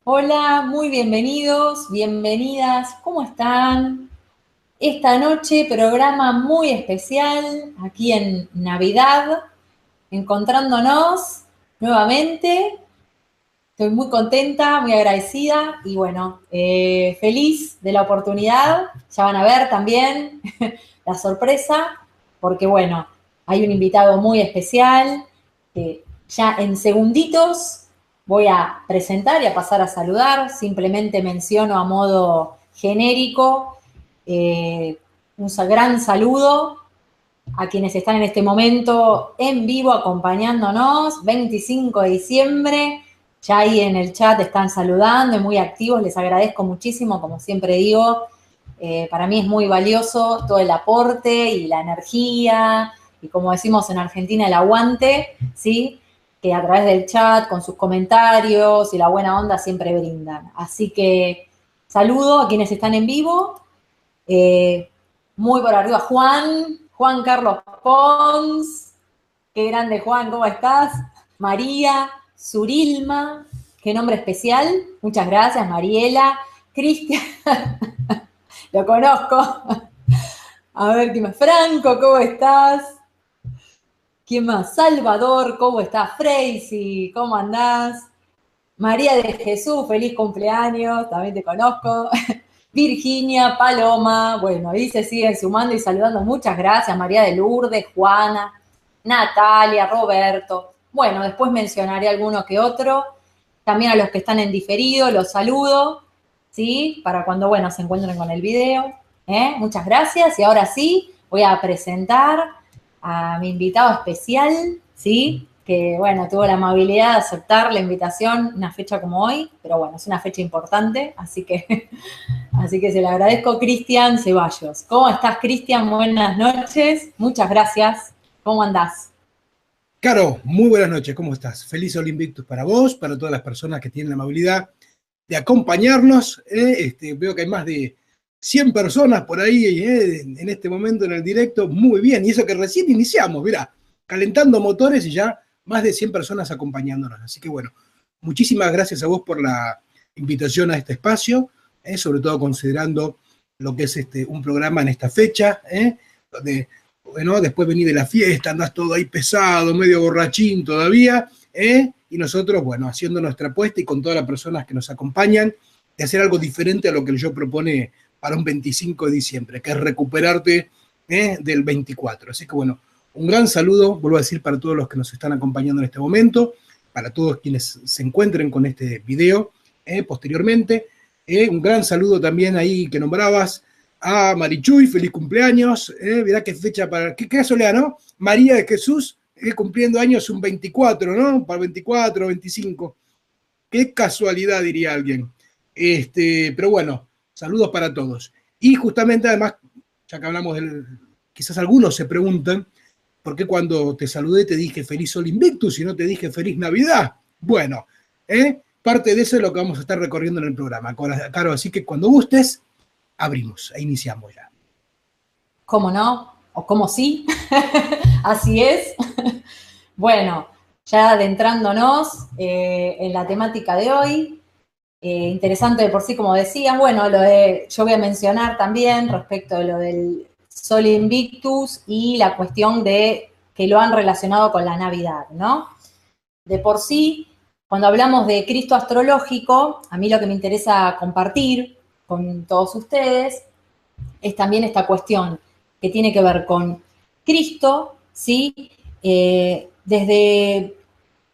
Hola, muy bienvenidos, bienvenidas, ¿cómo están? Esta noche programa muy especial aquí en Navidad, encontrándonos nuevamente. Estoy muy contenta, muy agradecida y bueno, feliz de la oportunidad. Ya van a ver también la sorpresa, porque bueno, hay un invitado muy especial que ya en segunditos voy a presentar y a pasar a saludar. Simplemente menciono a modo genérico un gran saludo a quienes están en este momento en vivo acompañándonos, 25 de diciembre, ya ahí en el chat están saludando y muy activos, les agradezco muchísimo, como siempre digo, para mí es muy valioso todo el aporte y la energía, y como decimos en Argentina, el aguante, ¿sí? Que a través del chat, con sus comentarios y la buena onda siempre brindan. Así que saludo a quienes están en vivo, eh, muy por arriba, Juan Carlos Pons, qué grande Juan, ¿cómo estás? María, Surilma, qué nombre especial, muchas gracias, Mariela, Cristian, lo conozco, a ver, ¿quién más? Franco, ¿cómo estás? ¿Quién más? Salvador, ¿cómo estás? Freisy, ¿cómo andás? María de Jesús, feliz cumpleaños, también te conozco. Virginia, Paloma, bueno, ahí se siguen sumando y saludando. Muchas gracias, María de Lourdes, Juana, Natalia, Roberto. Bueno, después mencionaré alguno que otro. También a los que están en diferido, los saludo, ¿sí? Para cuando, bueno, se encuentren con el video. Muchas gracias. Y ahora sí, voy a presentar a mi invitado especial, ¿sí? Que, bueno, tuvo la amabilidad de aceptar la invitación una fecha como hoy, pero bueno, es una fecha importante, así que se le agradezco, Cristian Ceballos. ¿Cómo estás, Cristian? Buenas noches. Muchas gracias. ¿Cómo andás? Caro, muy buenas noches, ¿cómo estás? Feliz Sol Invictus para vos, para todas las personas que tienen la amabilidad de acompañarnos. Veo que hay más de 100 personas por ahí en este momento en el directo. Muy bien, y eso que recién iniciamos, mirá, calentando motores y ya más de 100 personas acompañándonos. Así que bueno, muchísimas gracias a vos por la invitación a este espacio, sobre todo considerando lo que es un programa en esta fecha, donde bueno, después venís de la fiesta, andás todo ahí pesado, medio borrachín todavía, y nosotros, bueno, haciendo nuestra apuesta y con todas las personas que nos acompañan, de hacer algo diferente a lo que yo propone para un 25 de diciembre, que es recuperarte del 24. Así que bueno, un gran saludo, vuelvo a decir, para todos los que nos están acompañando en este momento, para todos quienes se encuentren con este video posteriormente. Un gran saludo también ahí que nombrabas a Marichuy, feliz cumpleaños. Mirá qué fecha para. Qué casualidad, ¿no? María de Jesús, cumpliendo años un 24, ¿no? Para el 24, 25. Qué casualidad, diría alguien. Pero bueno, saludos para todos. Y justamente, además, ya que hablamos del. Quizás algunos se preguntan por qué cuando te saludé te dije feliz Sol Invictus y no te dije feliz Navidad. Bueno, parte de eso es lo que vamos a estar recorriendo en el programa, Caro. Así que cuando gustes, abrimos e iniciamos ya. ¿Cómo no? ¿O cómo sí? Así es. Bueno, ya adentrándonos en la temática de hoy, interesante de por sí, como decías, bueno, yo voy a mencionar también respecto de lo del Sol Invictus y la cuestión de que lo han relacionado con la Navidad, ¿no? De por sí, cuando hablamos de Cristo astrológico, a mí lo que me interesa compartir con todos ustedes es también esta cuestión que tiene que ver con Cristo, ¿sí? Desde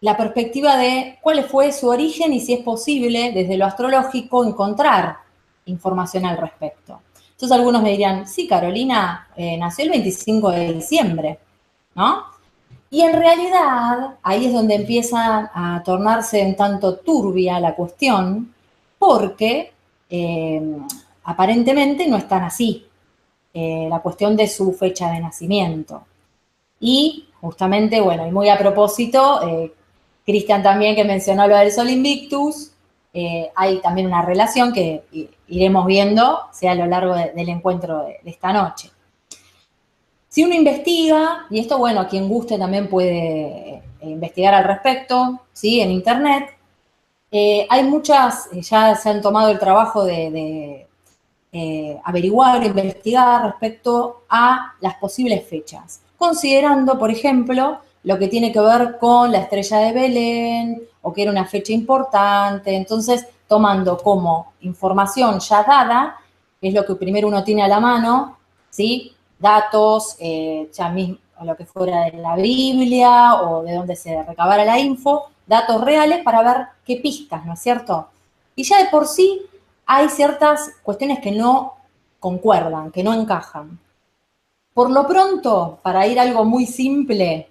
la perspectiva de cuál fue su origen y si es posible, desde lo astrológico, encontrar información al respecto. Entonces algunos me dirían, sí, Carolina nació el 25 de diciembre, ¿no? Y en realidad ahí es donde empieza a tornarse un tanto turbia la cuestión, porque aparentemente no están así, la cuestión de su fecha de nacimiento. Y justamente, bueno, y muy a propósito, Cristian también que mencionó lo del Sol Invictus, hay también una relación que iremos viendo, sea a lo largo del encuentro de esta noche. Si uno investiga, y esto, bueno, a quien guste también puede investigar al respecto, ¿sí? En internet, Hay muchas, ya se han tomado el trabajo de averiguar, investigar respecto a las posibles fechas, considerando, por ejemplo, lo que tiene que ver con la estrella de Belén, o que era una fecha importante, entonces tomando como información ya dada, que es lo que primero uno tiene a la mano, ¿sí? Datos, ya mismo, lo que fuera de la Biblia, o de donde se recabara la info, datos reales para ver qué pistas, ¿no es cierto? Y ya de por sí hay ciertas cuestiones que no concuerdan, que no encajan. Por lo pronto, para ir a algo muy simple,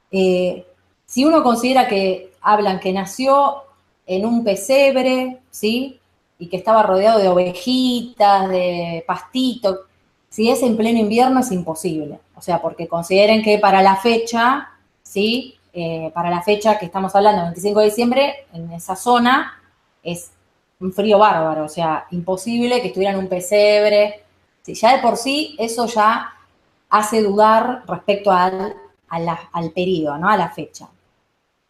si uno considera que hablan que nació en un pesebre, ¿sí? Y que estaba rodeado de ovejitas, de pastitos, si es en pleno invierno es imposible. O sea, porque consideren que para la fecha, ¿sí? Para la fecha que estamos hablando, 25 de diciembre, en esa zona es un frío bárbaro, o sea, imposible que estuviera en un pesebre. Sí, ya de por sí eso ya hace dudar respecto al periodo, ¿no? A la fecha.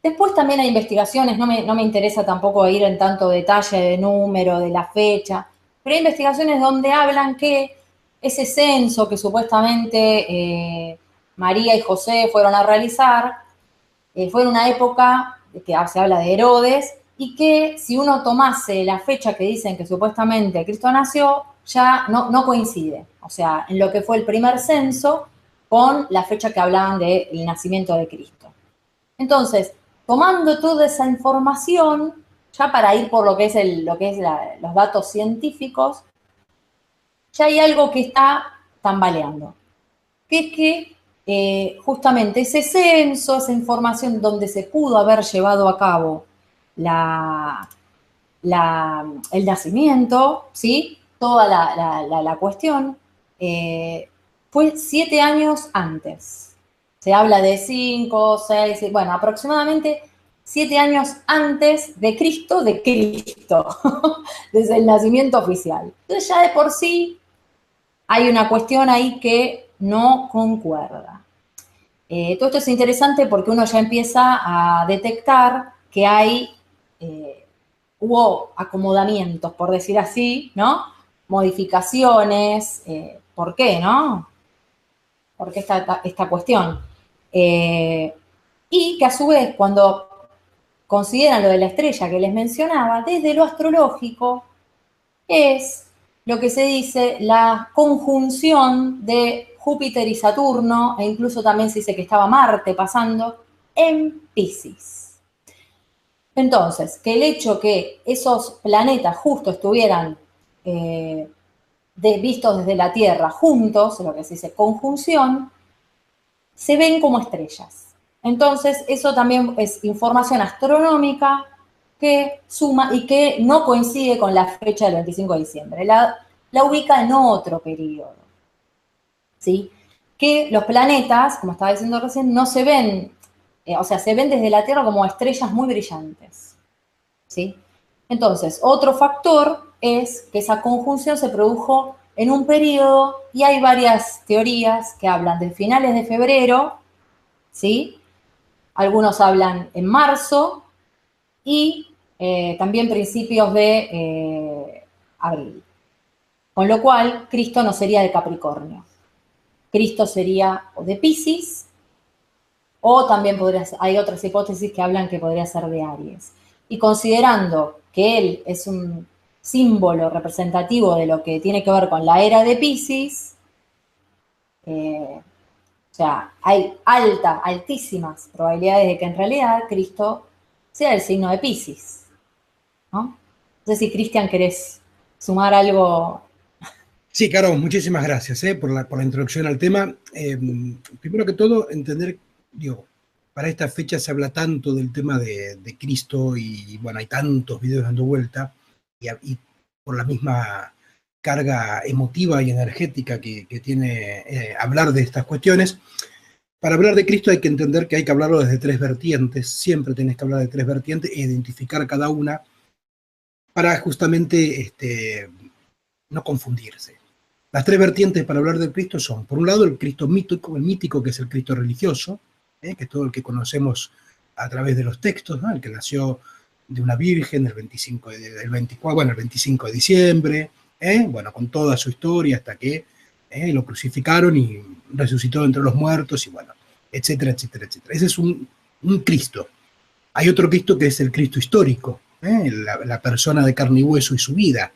Después también hay investigaciones, no me interesa tampoco ir en tanto detalle de número, de la fecha, pero hay investigaciones donde hablan que ese censo que supuestamente María y José fueron a realizar, fue en una época que se habla de Herodes, y que si uno tomase la fecha que dicen que supuestamente Cristo nació, ya no coincide. O sea, en lo que fue el primer censo con la fecha que hablaban del nacimiento de Cristo. Entonces, tomando toda esa información, ya para ir por lo que es los datos científicos, ya hay algo que está tambaleando, que es que justamente ese censo, esa información donde se pudo haber llevado a cabo el nacimiento, ¿sí? Toda la cuestión, fue 7 años antes. Se habla de 5, 6, bueno, aproximadamente 7 años antes de Cristo, desde el nacimiento oficial. Entonces ya de por sí hay una cuestión ahí que no concuerda. Todo esto es interesante porque uno ya empieza a detectar que hubo acomodamientos, por decir así, ¿no? Modificaciones, ¿por qué, no? ¿Por qué esta cuestión? Y que a su vez, cuando consideran lo de la estrella que les mencionaba, desde lo astrológico, es lo que se dice la conjunción de Júpiter y Saturno, e incluso también se dice que estaba Marte pasando en Piscis. Entonces, que el hecho que esos planetas justo estuvieran vistos desde la Tierra juntos, lo que se dice conjunción, se ven como estrellas. Entonces, eso también es información astronómica que suma y que no coincide con la fecha del 25 de diciembre. La ubica en otro periodo. ¿Sí? Que los planetas, como estaba diciendo recién, no se ven, o sea, se ven desde la Tierra como estrellas muy brillantes. ¿Sí? Entonces, otro factor es que esa conjunción se produjo en un periodo, y hay varias teorías que hablan de finales de febrero, ¿sí? Algunos hablan en marzo y también principios de abril. Con lo cual, Cristo no sería de Capricornio. Cristo sería o de Piscis, o también hay otras hipótesis que hablan que podría ser de Aries. Y considerando que él es un símbolo representativo de lo que tiene que ver con la era de Piscis, o sea, hay altísimas probabilidades de que en realidad Cristo sea el signo de Piscis, ¿no? No sé si, Cristian, querés sumar algo. Sí, Caro, muchísimas gracias por la introducción al tema. Primero que todo, entender, digo, para esta fecha se habla tanto del tema de Cristo y bueno, hay tantos videos dando vuelta y por la misma carga emotiva y energética que tiene hablar de estas cuestiones. Para hablar de Cristo hay que entender que hay que hablarlo desde 3 vertientes, siempre tenés que hablar de 3 vertientes e identificar cada una para justamente no confundirse. Las 3 vertientes para hablar del Cristo son, por un lado, el Cristo mítico, que es el Cristo religioso, que es todo el que conocemos a través de los textos, ¿no? El que nació de una virgen el 25 el 25 de diciembre, bueno, con toda su historia hasta que lo crucificaron y resucitó entre los muertos y bueno, etcétera, etcétera, etcétera. Ese es un Cristo. Hay otro Cristo que es el Cristo histórico, la persona de carne y hueso y su vida,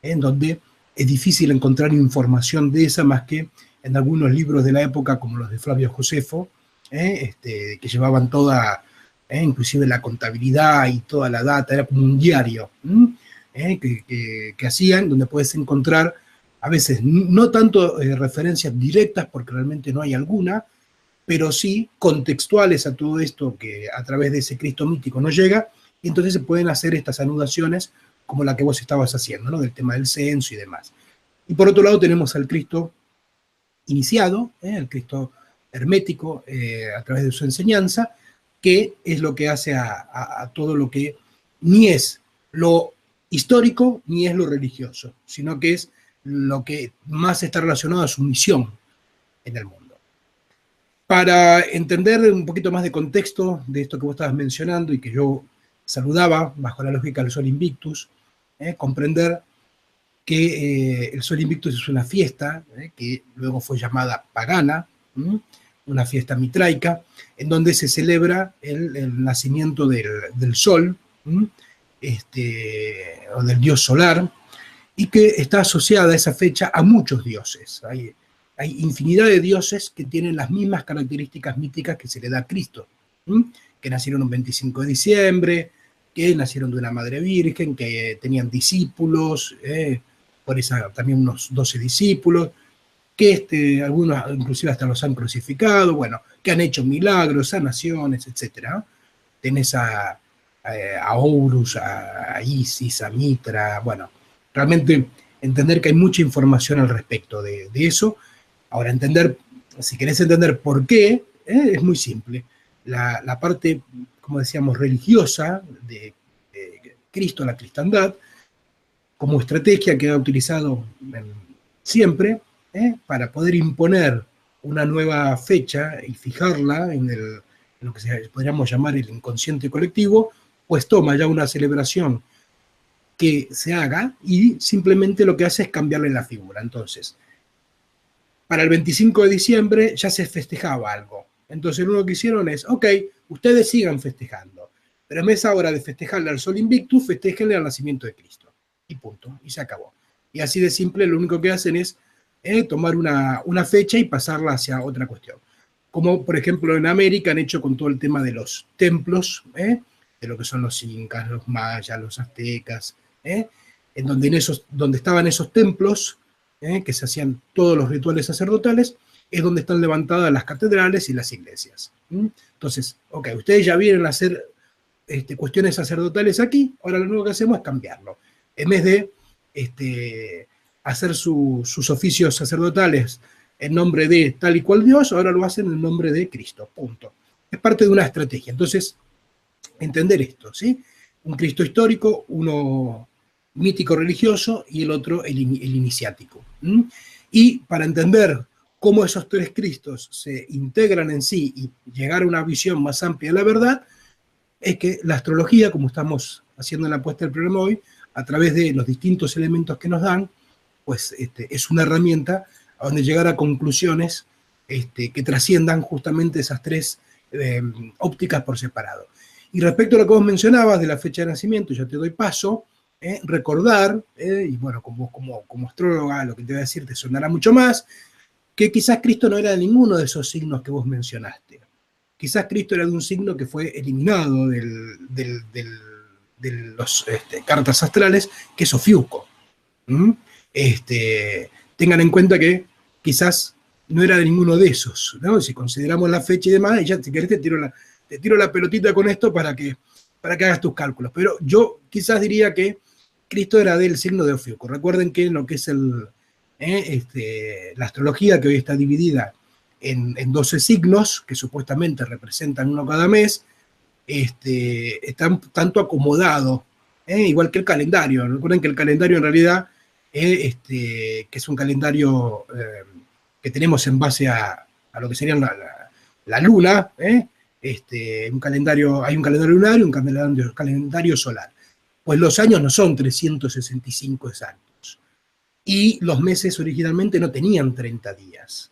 en donde es difícil encontrar información de esa más que en algunos libros de la época, como los de Flavio Josefo, que llevaban toda, inclusive la contabilidad y toda la data, era como un diario que hacían, donde puedes encontrar a veces no tanto referencias directas, porque realmente no hay alguna, pero sí contextuales a todo esto que a través de ese Cristo mítico nos llega, y entonces se pueden hacer estas anudaciones como la que vos estabas haciendo, ¿no? Del tema del censo y demás. Y por otro lado tenemos al Cristo iniciado, el Cristo hermético, a través de su enseñanza, que es lo que hace a todo lo que ni es lo histórico ni es lo religioso, sino que es lo que más está relacionado a su misión en el mundo. Para entender un poquito más de contexto de esto que vos estabas mencionando y que yo saludaba bajo la lógica del Sol Invictus, comprender que el Sol Invictus es una fiesta que luego fue llamada pagana, una fiesta mitraica, en donde se celebra el nacimiento del Sol, o del dios solar, y que está asociada a esa fecha a muchos dioses. Hay infinidad de dioses que tienen las mismas características míticas que se le da a Cristo, que nacieron un 25 de diciembre, que nacieron de una madre virgen, que tenían discípulos, por esa también unos 12 discípulos, que algunos inclusive hasta los han crucificado, bueno, que han hecho milagros, sanaciones, etc. Tenés a Horus, a Isis, a Mitra, bueno, realmente entender que hay mucha información al respecto de eso. Ahora, si querés entender por qué, es muy simple. La parte, como decíamos, religiosa de Cristo, la cristandad, como estrategia que ha utilizado siempre para poder imponer una nueva fecha y fijarla en lo que podríamos llamar el inconsciente colectivo, pues toma ya una celebración que se haga y simplemente lo que hace es cambiarle la figura. Entonces, para el 25 de diciembre ya se festejaba algo. Entonces lo único que hicieron es, ok, ustedes sigan festejando, pero en vez ahora de festejarle al Sol Invictus, festéjenle al nacimiento de Cristo. Y punto, y se acabó. Y así de simple, lo único que hacen es tomar una fecha y pasarla hacia otra cuestión. Como por ejemplo en América han hecho con todo el tema de los templos, de lo que son los incas, los mayas, los aztecas, en donde estaban esos templos, que se hacían todos los rituales sacerdotales, es donde están levantadas las catedrales y las iglesias. Entonces, ok, ustedes ya vienen a hacer cuestiones sacerdotales aquí, ahora lo único que hacemos es cambiarlo. En vez de hacer sus oficios sacerdotales en nombre de tal y cual Dios, ahora lo hacen en nombre de Cristo, punto. Es parte de una estrategia. Entonces, entender esto, ¿sí? Un Cristo histórico, uno mítico religioso y el otro el iniciático. Y para entender cómo esos tres Cristos se integran en sí y llegar a una visión más amplia de la verdad, es que la astrología, como estamos haciendo en la puesta del programa hoy, a través de los distintos elementos que nos dan, pues es una herramienta a donde llegar a conclusiones que trasciendan justamente esas tres ópticas por separado. Y respecto a lo que vos mencionabas de la fecha de nacimiento, ya te doy paso, recordar, y bueno, como astróloga lo que te voy a decir te sonará mucho más, que quizás Cristo no era de ninguno de esos signos que vos mencionaste. Quizás Cristo era de un signo que fue eliminado de las cartas astrales, que es Ofiuco. Tengan en cuenta que quizás no era de ninguno de esos, ¿no? Si consideramos la fecha y demás, y ya si querés te tiro la pelotita con esto para que hagas tus cálculos. Pero yo quizás diría que Cristo era del signo de Ofiuco. Recuerden que lo que es la astrología, que hoy está dividida en 12 signos, que supuestamente representan uno cada mes, está tanto acomodado, igual que el calendario. Recuerden que el calendario en realidad, que es un calendario que tenemos en base a lo que sería la luna, un calendario, hay un calendario lunar y un calendario solar. Pues los años no son 365 exactos. Y los meses originalmente no tenían 30 días.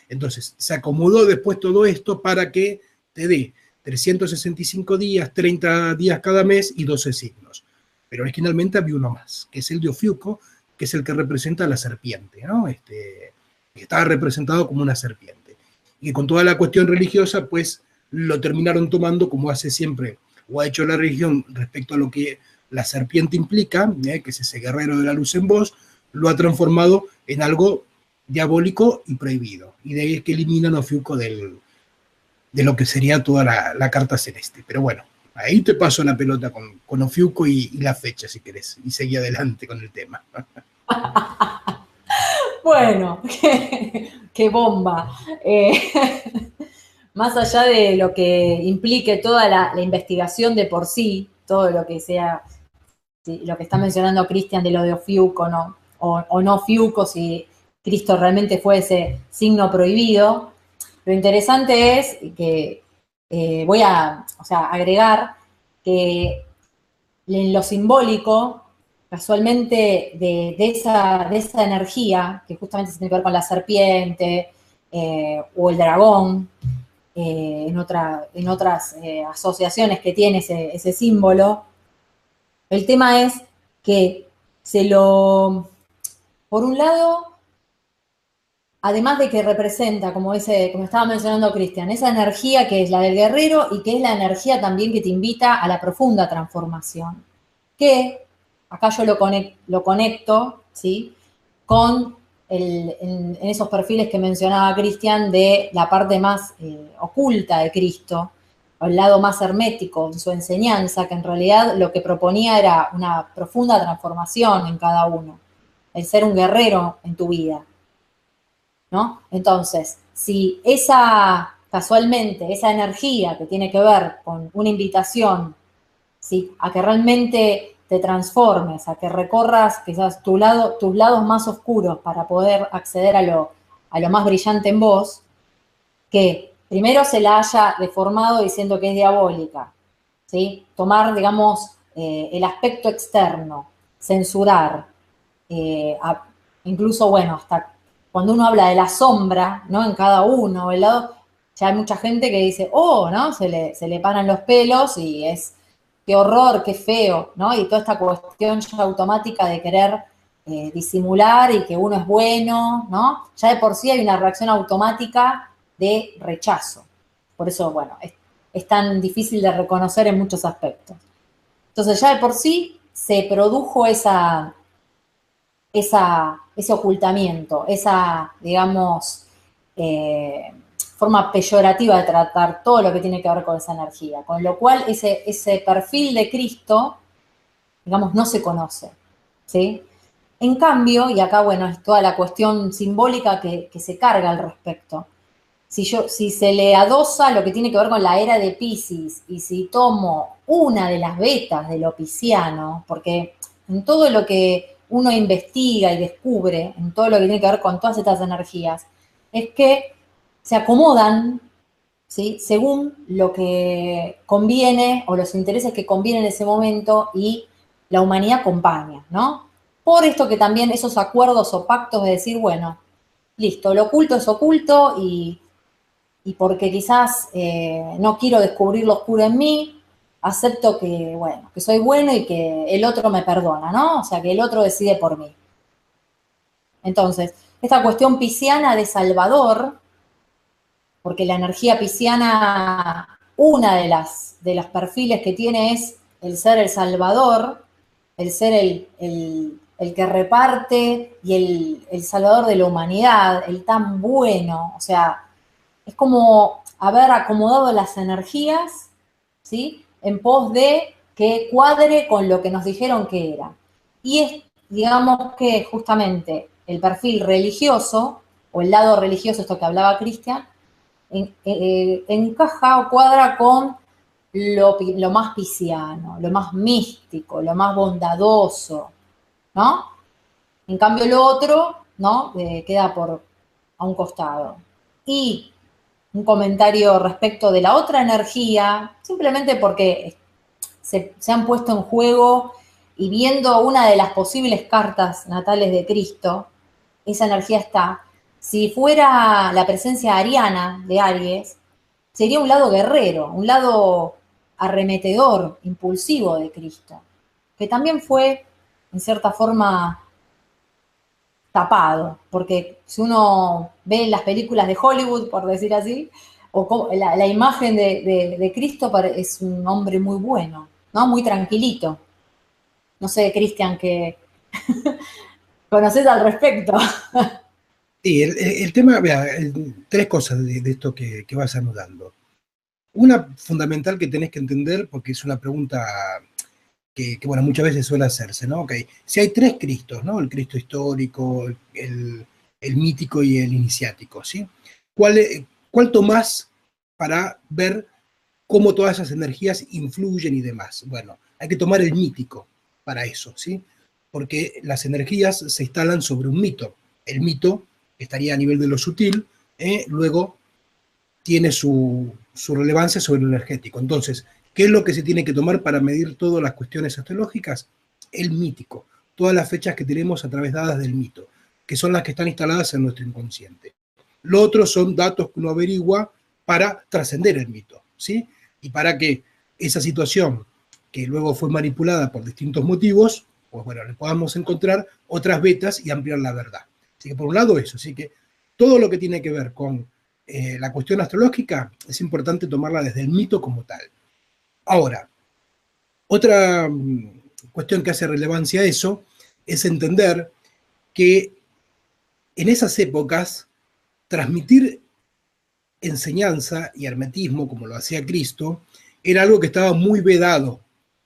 Entonces, se acomodó después todo esto para que te dé 365 días, 30 días cada mes y 12 signos. Pero originalmente había uno más, que es el de Ofiuco, que es el que representa a la serpiente, ¿no? Que estaba representado como una serpiente. Y con toda la cuestión religiosa, pues lo terminaron tomando como hace siempre, o ha hecho la religión respecto a lo que la serpiente implica, que es ese guerrero de la luz en vos, lo ha transformado en algo diabólico y prohibido. Y de ahí es que eliminan a Ofiuco de lo que sería toda la carta celeste. Pero bueno, ahí te paso la pelota con Ofiuco y la fecha, si querés, y seguí adelante con el tema. Bueno, qué bomba. Más allá de lo que implique toda la investigación de por sí, todo lo que sea, lo que está mencionando Cristian de lo de Ofiuco, ¿no? O no Ofiuco, si Cristo realmente fue ese signo prohibido. Lo interesante es que voy a, agregar que en lo simbólico, casualmente de esa energía, que justamente se tiene que ver con la serpiente o el dragón, en otras asociaciones que tiene ese símbolo, el tema es que por un lado, además de que representa, como estaba mencionando Cristian, esa energía que es la del guerrero y que es la energía también que te invita a la profunda transformación. Que acá yo lo conecto, ¿sí? Con en esos perfiles que mencionaba Cristian de la parte más oculta de Cristo, o el lado más hermético en su enseñanza, que en realidad lo que proponía era una profunda transformación en cada uno, el ser un guerrero en tu vida, ¿no? Entonces, si casualmente, esa energía que tiene que ver con una invitación, ¿sí?, a que realmente te transformes, a que recorras quizás tus lados más oscuros para poder acceder a lo más brillante en vos, que primero se la haya deformado diciendo que es diabólica, ¿sí? Tomar, digamos, el aspecto externo, censurar, incluso, bueno, hasta cuando uno habla de la sombra, ¿no? En cada uno, el lado, ya hay mucha gente que dice, oh, ¿no? Se le paran los pelos y es, qué horror, qué feo, ¿no? Y toda esta cuestión ya automática de querer disimular y que uno es bueno, ¿no? Ya de por sí hay una reacción automática de rechazo. Por eso, bueno, es tan difícil de reconocer en muchos aspectos. Entonces ya de por sí se produjo ese ocultamiento, esa, digamos, forma peyorativa de tratar todo lo que tiene que ver con esa energía, con lo cual ese perfil de Cristo, digamos, no se conoce, ¿sí? En cambio, y acá, bueno, es toda la cuestión simbólica que se carga al respecto. Si se le adosa lo que tiene que ver con la era de Piscis, y si tomo una de las vetas de lo pisciano, porque en todo lo que uno investiga y descubre, en todo lo que tiene que ver con todas estas energías, es que se acomodan, ¿sí?, según lo que conviene o los intereses que convienen en ese momento y la humanidad acompaña, ¿no? Por esto que también esos acuerdos o pactos de decir, bueno, listo, lo oculto es oculto y porque quizás no quiero descubrir lo oscuro en mí, acepto que, bueno, que soy bueno y que el otro me perdona, ¿no? O sea, que el otro decide por mí. Entonces, esta cuestión pisciana de Salvador, porque la energía pisciana, una de los perfiles que tiene es el ser el Salvador, el ser el que reparte y el Salvador de la humanidad, el tan bueno, o sea, es como haber acomodado las energías, ¿sí?, en pos de que cuadre con lo que nos dijeron que era. Y es, digamos que justamente el perfil religioso, o el lado religioso, esto que hablaba Cristian, encaja o cuadra con lo más pisciano, lo más místico, lo más bondadoso, ¿no? En cambio lo otro, ¿no?, queda a un costado. Y un comentario respecto de la otra energía, simplemente porque se han puesto en juego y viendo una de las posibles cartas natales de Cristo, esa energía está. Si fuera la presencia ariana de Aries, sería un lado guerrero, un lado arremetedor, impulsivo de Cristo, que también fue, en cierta forma, tapado, porque si uno ve las películas de Hollywood, por decir así, o la imagen de Cristo es un hombre muy bueno, ¿no? Muy tranquilito. No sé, Cristian, que conoces al respecto. Sí, el tema, vea, tres cosas de esto que vas anudando. Una fundamental que tenés que entender, porque es una pregunta bueno, muchas veces suele hacerse, ¿no? Okay. Si hay tres Cristos, ¿no? El Cristo histórico, el mítico y el iniciático, ¿sí? ¿Cuál tomás para ver cómo todas esas energías influyen y demás? Bueno, hay que tomar el mítico para eso, ¿sí? Porque las energías se instalan sobre un mito. El mito estaría a nivel de lo sutil, luego tiene su relevancia sobre lo energético. Entonces, ¿qué es lo que se tiene que tomar para medir todas las cuestiones astrológicas? El mítico, todas las fechas que tenemos a través dadas del mito, que son las que están instaladas en nuestro inconsciente. Lo otro son datos que uno averigua para trascender el mito, ¿sí? Y para que esa situación, que luego fue manipulada por distintos motivos, pues bueno, le podamos encontrar otras vetas y ampliar la verdad. Así que por un lado eso, así que todo lo que tiene que ver con la cuestión astrológica es importante tomarla desde el mito como tal. Ahora, otra cuestión que hace relevancia a eso es entender que en esas épocas transmitir enseñanza y hermetismo, como lo hacía Cristo, era algo que estaba muy vedado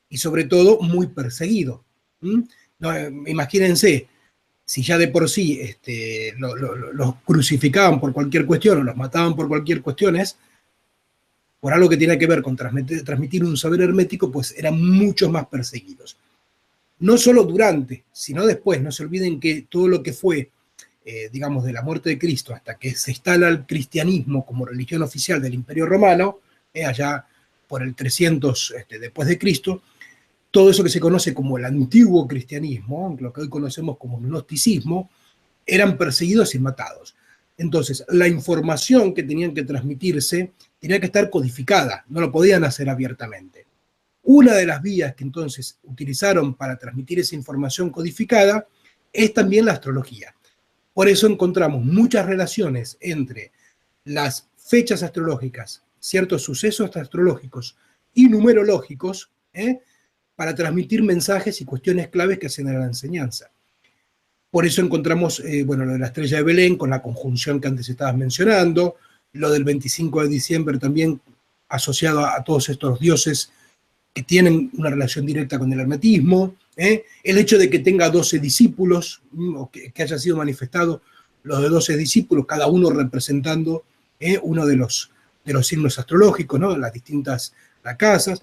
y sobre todo muy perseguido. No, imagínense, si ya de por sí los crucificaban por cualquier cuestión o los mataban por cualquier cuestión, por algo que tiene que ver con transmitir un saber hermético, pues eran mucho más perseguidos. No solo durante, sino después. No se olviden que todo lo que fue, digamos, de la muerte de Cristo hasta que se instala el cristianismo como religión oficial del Imperio Romano, allá por el 300 después de Cristo, todo eso que se conoce como el antiguo cristianismo, lo que hoy conocemos como gnosticismo, eran perseguidos y matados. Entonces, la información que tenían que transmitirse tenía que estar codificada, no lo podían hacer abiertamente. Una de las vías que entonces utilizaron para transmitir esa información codificada es también la astrología. Por eso encontramos muchas relaciones entre las fechas astrológicas, ciertos sucesos astrológicos y numerológicos, para transmitir mensajes y cuestiones claves que hacen a la enseñanza. Por eso encontramos, bueno, lo de la estrella de Belén con la conjunción que antes estabas mencionando, lo del 25 de diciembre también asociado a todos estos dioses que tienen una relación directa con el hermetismo, el hecho de que tenga 12 discípulos, o que haya sido manifestado los de 12 discípulos, cada uno representando uno de los signos astrológicos, ¿no? Las distintas casas,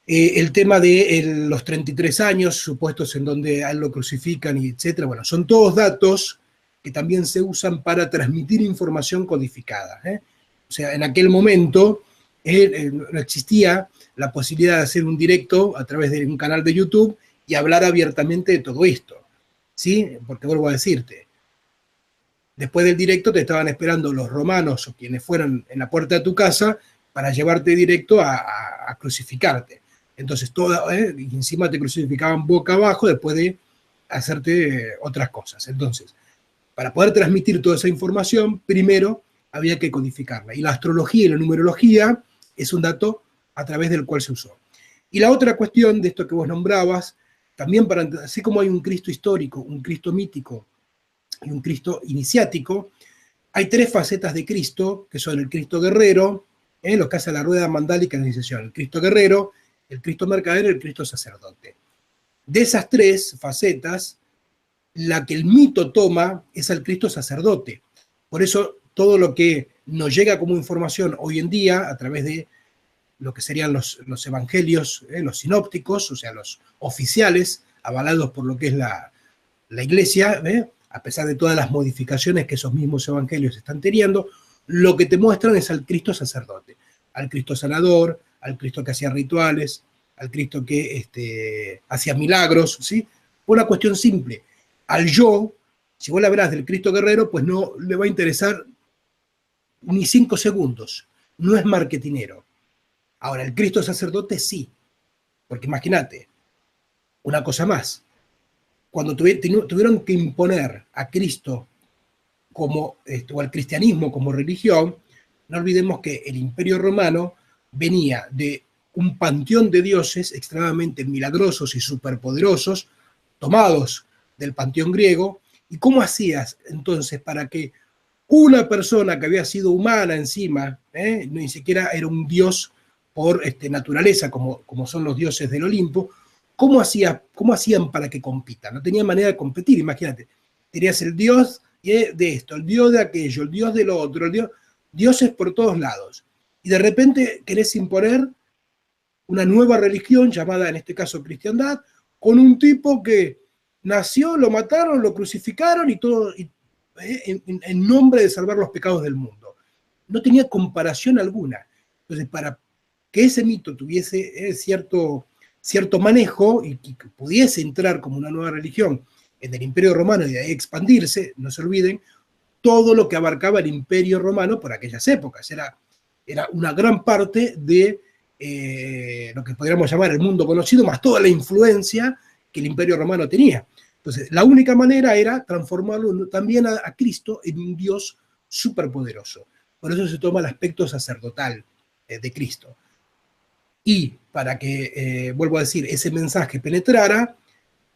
el tema de los 33 años supuestos en donde a él lo crucifican, y etcétera. Bueno, son todos datos que también se usan para transmitir información codificada. O sea, en aquel momento no existía la posibilidad de hacer un directo a través de un canal de YouTube y hablar abiertamente de todo esto, ¿sí? Porque vuelvo a decirte, después del directo te estaban esperando los romanos o quienes fueran en la puerta de tu casa para llevarte directo a crucificarte. Entonces, y encima te crucificaban boca abajo después de hacerte otras cosas. Entonces, para poder transmitir toda esa información, primero había que codificarla. Y la astrología y la numerología es un dato a través del cual se usó. Y la otra cuestión de esto que vos nombrabas, también así como hay un Cristo histórico, un Cristo mítico y un Cristo iniciático, hay tres facetas de Cristo, que son el Cristo guerrero, lo que hace la rueda mandálica de la iniciación, el Cristo guerrero, el Cristo mercader y el Cristo sacerdote. De esas tres facetas, la que el mito toma es al Cristo sacerdote. Por eso todo lo que nos llega como información hoy en día a través de lo que serían los evangelios, los sinópticos, o sea, los oficiales, avalados por lo que es la iglesia, a pesar de todas las modificaciones que esos mismos evangelios están teniendo, lo que te muestran es al Cristo sacerdote, al Cristo sanador, al Cristo que hacía rituales, al Cristo que hacía milagros, ¿sí? Por una cuestión simple. Al yo, si vos le hablas del Cristo guerrero, pues no le va a interesar ni 5 segundos. No es marketinero. Ahora, el Cristo sacerdote sí. Porque imagínate, una cosa más. Cuando tuvieron que imponer a Cristo o al cristianismo como religión, no olvidemos que el Imperio Romano venía de un panteón de dioses extremadamente milagrosos y superpoderosos, tomados del panteón griego. ¿Y cómo hacías entonces para que una persona que había sido humana encima, ni siquiera era un dios por naturaleza, como son los dioses del Olimpo, ¿cómo hacían para que compitan? No tenían manera de competir, imagínate. Tenías el dios de esto, el dios de aquello, el dios de lo otro, dioses por todos lados. Y de repente querés imponer una nueva religión, llamada en este caso cristiandad, con un tipo que nació, lo mataron, lo crucificaron y todo en nombre de salvar los pecados del mundo. No tenía comparación alguna. Entonces, para que ese mito tuviese cierto manejo y que pudiese entrar como una nueva religión en el Imperio Romano y de ahí expandirse, no se olviden, todo lo que abarcaba el Imperio Romano por aquellas épocas. Era una gran parte de lo que podríamos llamar el mundo conocido, más toda la influencia que el Imperio Romano tenía. Entonces, la única manera era transformarlo también a Cristo en un Dios superpoderoso. Por eso se toma el aspecto sacerdotal de Cristo. Y para que, vuelvo a decir, ese mensaje penetrara,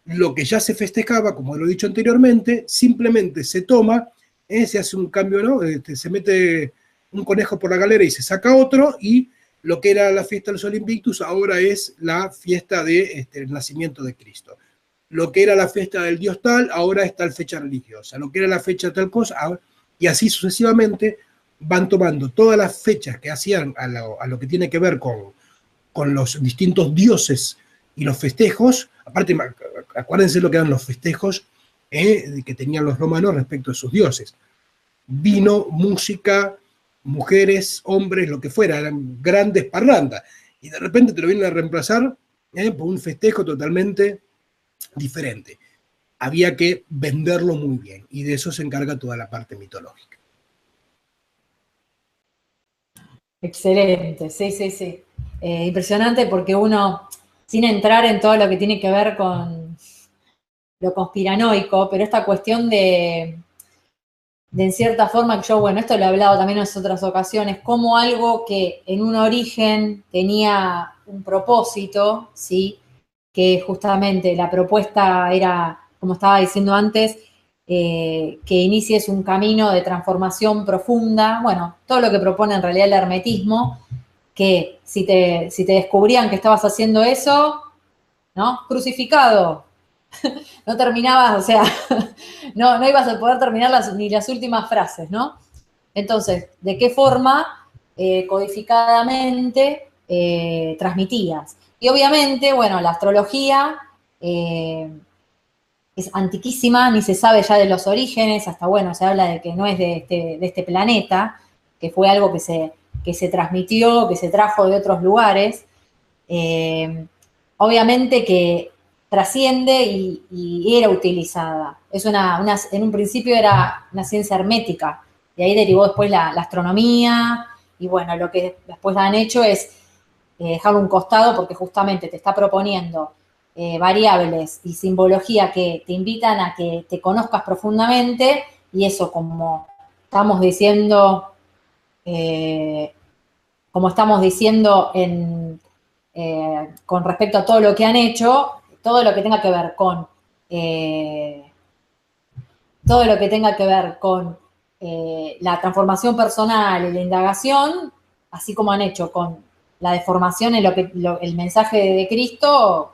lo que ya se festejaba, como lo he dicho anteriormente, simplemente se toma, se hace un cambio, ¿no? Se mete un conejo por la galera y se saca otro, y lo que era la fiesta del Sol Invictus ahora es la fiesta del nacimiento de Cristo. Lo que era la fiesta del Dios tal, ahora es tal fecha religiosa. Lo que era la fecha tal cosa, ahora, y así sucesivamente van tomando todas las fechas que hacían a lo que tiene que ver con los distintos dioses y los festejos. Aparte, acuérdense lo que eran los festejos que tenían los romanos respecto a sus dioses. Vino, música, mujeres, hombres, lo que fuera, eran grandes parrandas. Y de repente te lo vienen a reemplazar por un festejo totalmente diferente. Había que venderlo muy bien, y de eso se encarga toda la parte mitológica. Excelente, sí, sí, sí. Impresionante, porque uno, sin entrar en todo lo que tiene que ver con lo conspiranoico, pero esta cuestión de en cierta forma, que yo, bueno, esto lo he hablado también en otras ocasiones, como algo que en un origen tenía un propósito, ¿sí? Que justamente la propuesta era, como estaba diciendo antes, que inicies un camino de transformación profunda, bueno, todo lo que propone en realidad el hermetismo, que si te descubrían que estabas haciendo eso, ¿no? Crucificado, no terminabas, o sea, no ibas a poder terminar ni las últimas frases, ¿no? Entonces, ¿de qué forma codificadamente transmitías? Y obviamente, bueno, la astrología es antiquísima, ni se sabe ya de los orígenes, hasta, bueno, se habla de que no es de este planeta, que fue algo que se transmitió, que se trajo de otros lugares. Obviamente que trasciende y era utilizada. En un principio era una ciencia hermética, de ahí derivó después la astronomía, y bueno, lo que después han hecho es dejarlo a un costado, porque justamente te está proponiendo variables y simbología que te invitan a que te conozcas profundamente, y eso, como estamos diciendo con respecto a todo lo que han hecho, todo lo que tenga que ver con la transformación personal y la indagación, así como han hecho con la deformación en el mensaje de Cristo,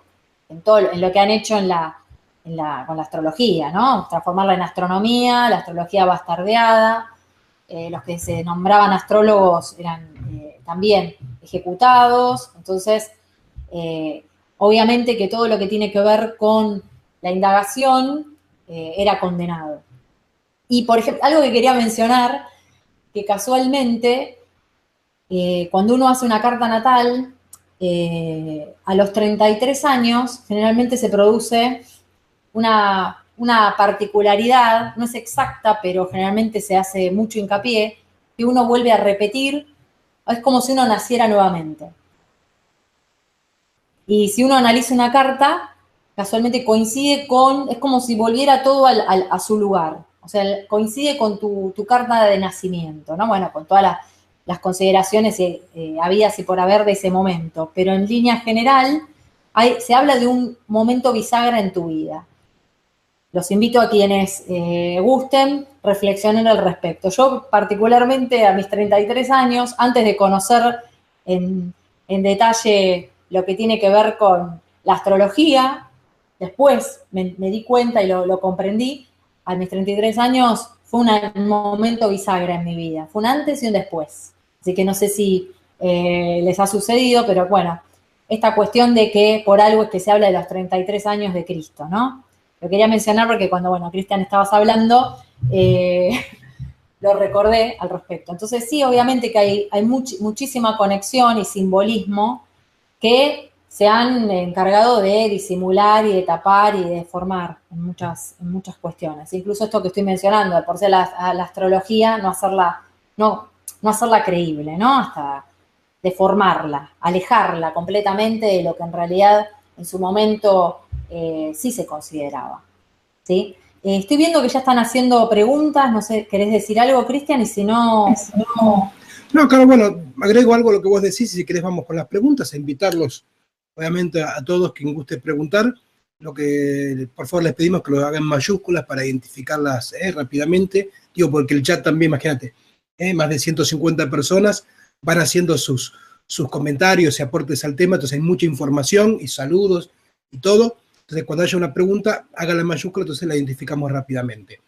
en lo que han hecho con la astrología, ¿no? Transformarla en astronomía, la astrología bastardeada. Los que se nombraban astrólogos eran también ejecutados. Entonces, obviamente que todo lo que tiene que ver con la indagación era condenado. Y, por ejemplo, algo que quería mencionar, que casualmente, cuando uno hace una carta natal, a los 33 años generalmente se produce una particularidad, no es exacta, pero generalmente se hace mucho hincapié, que uno vuelve a repetir, es como si uno naciera nuevamente. Y si uno analiza una carta, casualmente coincide con, es como si volviera todo a su lugar. O sea, coincide con tu carta de nacimiento, ¿no? Bueno, con todas las consideraciones habidas y por haber de ese momento. Pero en línea general, se habla de un momento bisagra en tu vida. Los invito a quienes gusten, reflexionen al respecto. Yo particularmente a mis 33 años, antes de conocer en detalle lo que tiene que ver con la astrología, después me di cuenta y lo comprendí, a mis 33 años fue un momento bisagra en mi vida, fue un antes y un después. Así que no sé si les ha sucedido, pero bueno, esta cuestión de que por algo es que se habla de los 33 años de Cristo, ¿no? Lo quería mencionar porque cuando, bueno, Cristian, estabas hablando, lo recordé al respecto. Entonces, sí, obviamente que hay muchísima conexión y simbolismo que se han encargado de disimular y de tapar y de deformar en muchas cuestiones. Incluso esto que estoy mencionando, de por sí a la astrología, no hacerla creíble, ¿no? Hasta deformarla, alejarla completamente de lo que en realidad en su momento sí se consideraba, ¿sí? Estoy viendo que ya están haciendo preguntas, no sé, ¿querés decir algo, Cristian? Y si no... No, claro, bueno, agrego algo a lo que vos decís, y si querés vamos con las preguntas, a invitarlos, obviamente, a todos quien guste preguntar. Lo que, por favor, les pedimos que lo hagan en mayúsculas para identificarlas rápidamente. Digo, porque el chat también, imagínate, más de 150 personas van haciendo sus comentarios y aportes al tema, entonces hay mucha información y saludos y todo. Entonces, cuando haya una pregunta, háganla en mayúscula, entonces la identificamos rápidamente.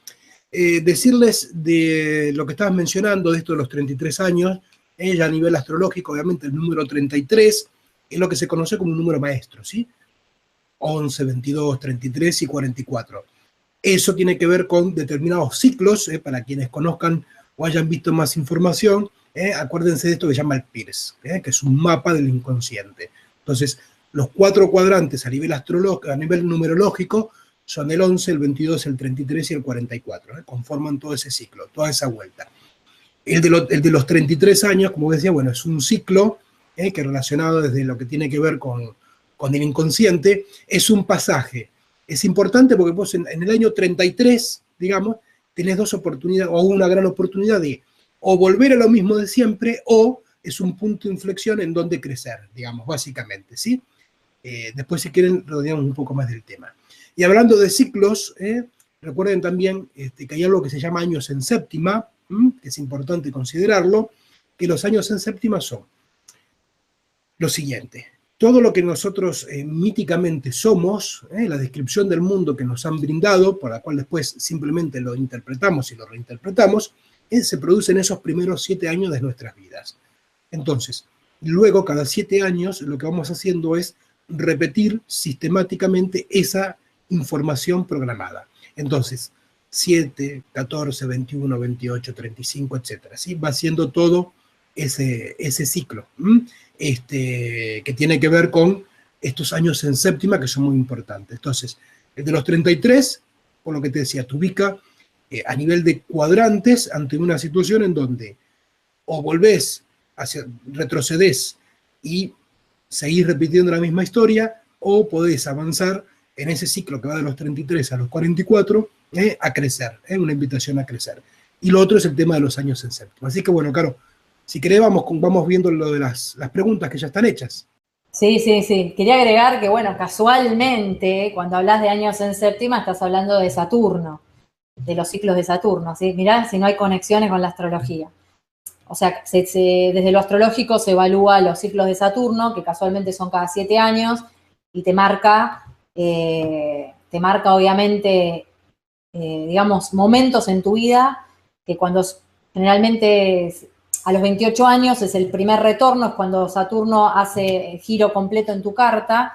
Decirles de lo que estabas mencionando, de esto de los 33 años, ya a nivel astrológico, obviamente el número 33 es lo que se conoce como un número maestro, ¿sí? 11, 22, 33 y 44. Eso tiene que ver con determinados ciclos, para quienes conozcan o hayan visto más información, acuérdense de esto que se llama el PIRS, que es un mapa del inconsciente. Entonces, los 4 cuadrantes a nivel astrológico, a nivel numerológico, son el 11, el 22, el 33 y el 44, conforman todo ese ciclo, toda esa vuelta. El de los 33 años, como decía, bueno, es un ciclo que es relacionado desde lo que tiene que ver con el inconsciente, es un pasaje. Es importante porque vos en el año 33, digamos, tenés 2 oportunidades, o una gran oportunidad de o volver a lo mismo de siempre, o es un punto de inflexión en donde crecer, digamos, básicamente, ¿sí? Después, si quieren, rodeamos un poco más del tema. Y hablando de ciclos, recuerden también que hay algo que se llama años en séptima, que es importante considerarlo, que los años en séptima son lo siguiente: todo lo que nosotros míticamente somos, la descripción del mundo que nos han brindado, por la cual después simplemente lo interpretamos y lo reinterpretamos, se produce en esos primeros 7 años de nuestras vidas. Entonces, luego cada 7 años lo que vamos haciendo es repetir sistemáticamente esa información programada. Entonces, 7, 14, 21, 28, 35, etcétera, ¿sí? Va siendo todo ese ciclo, que tiene que ver con estos años en séptima que son muy importantes. Entonces, el de los 33, por lo que te decía, te ubica a nivel de cuadrantes ante una situación en donde o volvés, retrocedés y seguís repitiendo la misma historia, o podés avanzar en ese ciclo que va de los 33 a los 44 a crecer, una invitación a crecer. Y lo otro es el tema de los años en séptima. Así que bueno, Caro, si querés vamos viendo lo de las preguntas que ya están hechas. Sí, sí, sí. Quería agregar que, bueno, casualmente, cuando hablas de años en séptima, estás hablando de Saturno, de los ciclos de Saturno, ¿sí? Mirá si no hay conexiones con la astrología. O sea, desde lo astrológico se evalúa los ciclos de Saturno, que casualmente son cada 7 años, y te marca obviamente, digamos, momentos en tu vida que cuando generalmente a los 28 años es el primer retorno, es cuando Saturno hace giro completo en tu carta.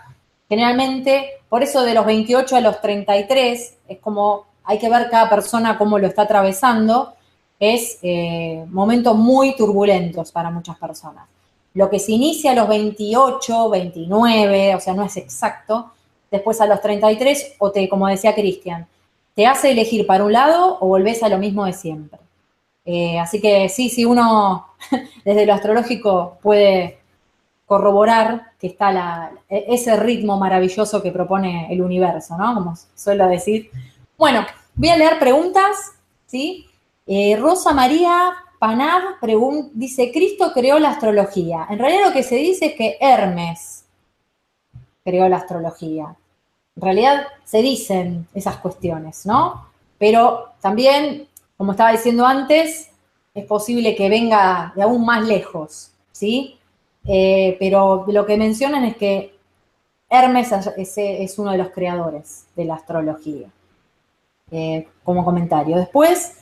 Generalmente, por eso de los 28 a los 33, es como hay que ver cada persona cómo lo está atravesando, es momentos muy turbulentos para muchas personas. Lo que se inicia a los 28, 29, o sea, no es exacto, después a los 33, como decía Cristian, te hace elegir para un lado o volvés a lo mismo de siempre. Así que sí, si uno desde lo astrológico puede corroborar que está ese ritmo maravilloso que propone el universo, ¿no? Como suelo decir. Bueno, voy a leer preguntas, ¿sí? Rosa María Panad dice, Cristo creó la astrología. En realidad lo que se dice es que Hermes creó la astrología. En realidad se dicen esas cuestiones, ¿no? Pero también, como estaba diciendo antes, es posible que venga de aún más lejos, ¿sí? Pero lo que mencionan es que Hermes es uno de los creadores de la astrología, como comentario. Después,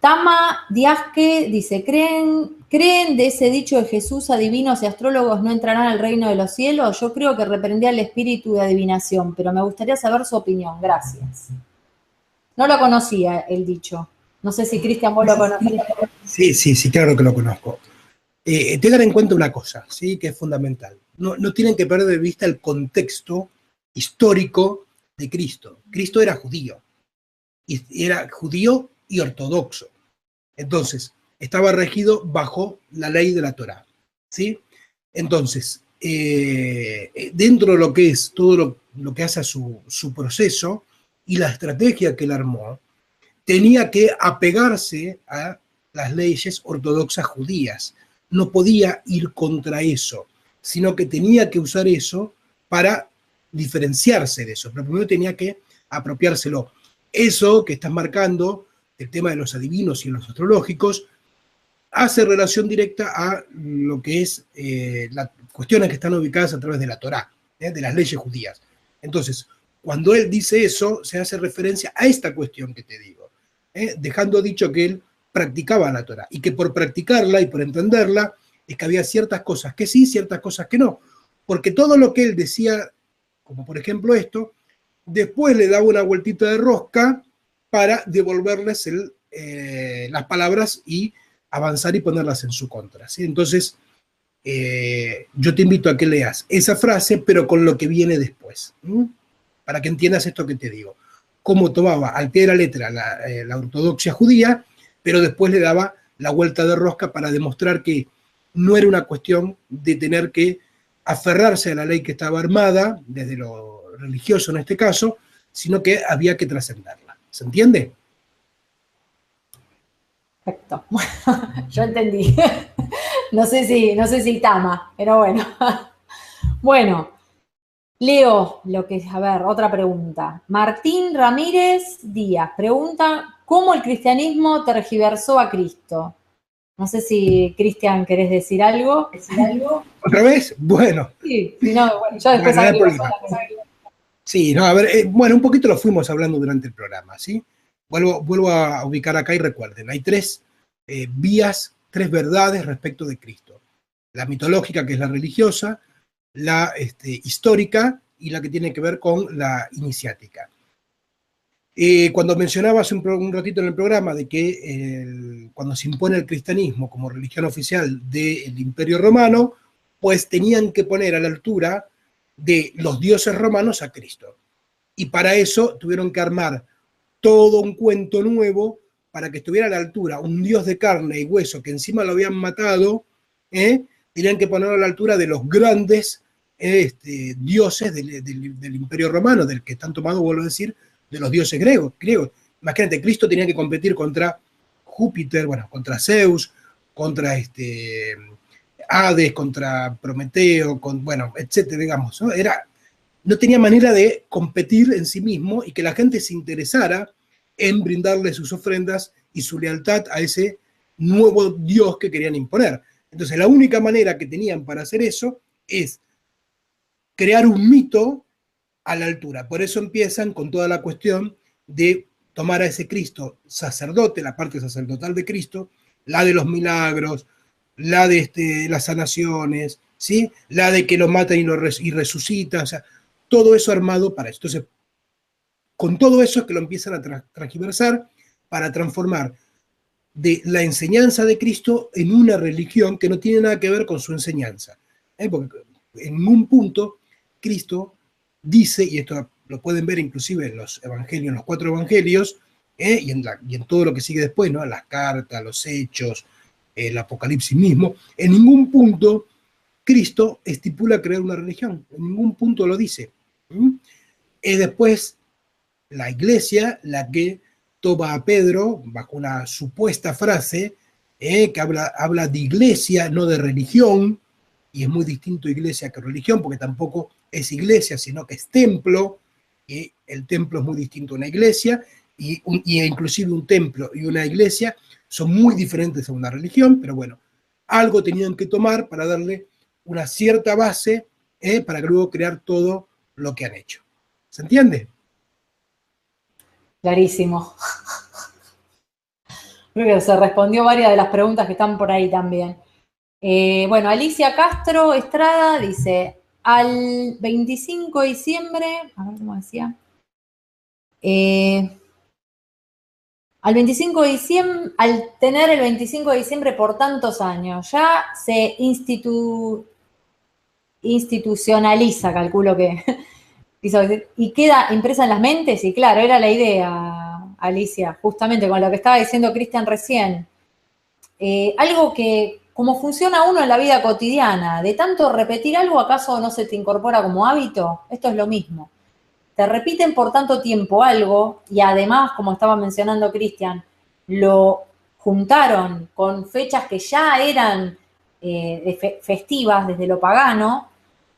Tama Diazque dice, ¿creen de ese dicho de Jesús, adivinos y astrólogos no entrarán al reino de los cielos? Yo creo que reprendía el espíritu de adivinación, pero me gustaría saber su opinión. Gracias. No lo conocía el dicho. No sé si Cristian vos lo conocías. Sí, claro que lo conozco. Tengan en cuenta una cosa, ¿sí? Que es fundamental. No tienen que perder de vista el contexto histórico de Cristo. Cristo era judío y ortodoxo. Entonces, estaba regido bajo la ley de la Torá, ¿sí? Entonces, dentro de lo que es todo lo que hace a su proceso y la estrategia que él armó, tenía que apegarse a las leyes ortodoxas judías. No podía ir contra eso, sino que tenía que usar eso para diferenciarse de eso, pero primero tenía que apropiárselo. Eso que estás marcando, el tema de los adivinos y los astrológicos, hace relación directa a lo que es las cuestiones que están ubicadas a través de la Torá, de las leyes judías. Entonces, cuando él dice eso, se hace referencia a esta cuestión que te digo, dejando dicho que él practicaba la Torá y que por practicarla y por entenderla, es que había ciertas cosas que sí, ciertas cosas que no. Porque todo lo que él decía, como por ejemplo esto, después le daba una vueltita de rosca para devolverles las palabras y avanzar y ponerlas en su contra, ¿sí? Entonces, yo te invito a que leas esa frase, pero con lo que viene después, para que entiendas esto que te digo. Cómo tomaba al pie de la letra la ortodoxia judía, pero después le daba la vuelta de rosca para demostrar que no era una cuestión de tener que aferrarse a la ley que estaba armada, desde lo religioso en este caso, sino que había que trascenderla. ¿Se entiende? Perfecto. Yo entendí. No sé si Tama, pero bueno. Bueno, leo otra pregunta. Martín Ramírez Díaz pregunta, ¿cómo el cristianismo tergiversó a Cristo? No sé si, Cristian, querés decir algo. ¿Otra vez? Bueno. Sí, si no, bueno, yo después bueno, sí, no, a ver, bueno, un poquito lo fuimos hablando durante el programa, ¿sí? Vuelvo a ubicar acá y recuerden, hay tres vías, tres verdades respecto de Cristo. La mitológica, que es la religiosa, la histórica y la que tiene que ver con la iniciática. Cuando mencionaba hace un ratito en el programa de que cuando se impone el cristianismo como religión oficial del Imperio Romano, pues tenían que poner a la altura de los dioses romanos a Cristo. Y para eso tuvieron que armar todo un cuento nuevo para que estuviera a la altura un dios de carne y hueso que encima lo habían matado, tenían que ponerlo a la altura de los grandes dioses del Imperio Romano, del que están tomados, vuelvo a decir, de los dioses griegos. Imagínate, Cristo tenía que competir contra Júpiter, bueno, contra Zeus, contra Hades, contra Prometeo, bueno, etcétera, digamos, ¿no? No tenía manera de competir en sí mismo y que la gente se interesara en brindarle sus ofrendas y su lealtad a ese nuevo Dios que querían imponer. Entonces, la única manera que tenían para hacer eso es crear un mito a la altura. Por eso empiezan con toda la cuestión de tomar a ese Cristo sacerdote, la parte sacerdotal de Cristo, la de los milagros, la de las sanaciones, ¿sí? La de que lo matan y resucita, o sea, todo eso armado para eso. Entonces, con todo eso es que lo empiezan a transgiversar para transformar de la enseñanza de Cristo en una religión que no tiene nada que ver con su enseñanza. Porque en un punto Cristo dice, y esto lo pueden ver inclusive en los evangelios, en los 4 evangelios, y en todo lo que sigue después, ¿no? Las cartas, los hechos, el Apocalipsis mismo, en ningún punto Cristo estipula crear una religión, en ningún punto lo dice. Es después la iglesia la que toma a Pedro bajo una supuesta frase que habla de iglesia, no de religión, y es muy distinto iglesia que religión, porque tampoco es iglesia, sino que es templo, y el templo es muy distinto a una iglesia, y inclusive un templo y una iglesia son muy diferentes a una religión, pero bueno, algo tenían que tomar para darle una cierta base para luego crear todo lo que han hecho. ¿Se entiende? Clarísimo. Creo que se respondió varias de las preguntas que están por ahí también. Bueno, Alicia Castro Estrada dice, al 25 de diciembre, a ver cómo decía, al 25 de diciembre, al tener el 25 de diciembre por tantos años, ya se institucionaliza, calculo que quiso decir, y queda impresa en las mentes, y claro, era la idea, Alicia, justamente con lo que estaba diciendo Cristian recién. Algo que, como funciona uno en la vida cotidiana, de tanto repetir algo, ¿acaso no se te incorpora como hábito? Esto es lo mismo. Te repiten por tanto tiempo algo, y además, como estaba mencionando Cristian, lo juntaron con fechas que ya eran festivas desde lo pagano,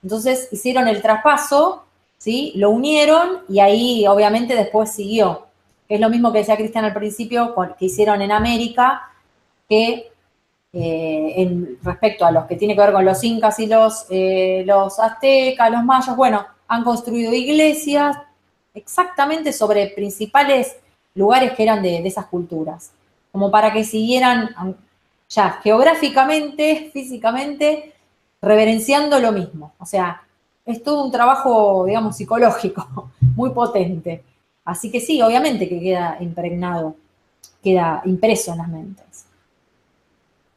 entonces hicieron el traspaso, ¿sí? Lo unieron y ahí obviamente después siguió. Es lo mismo que decía Cristian al principio, que hicieron en América, que respecto a los que tiene que ver con los incas y los aztecas, los mayas, bueno, han construido iglesias exactamente sobre principales lugares que eran de esas culturas, como para que siguieran ya geográficamente, físicamente, reverenciando lo mismo. O sea, es todo un trabajo, digamos, psicológico, muy potente. Así que sí, obviamente que queda impregnado, queda impreso en las mentes.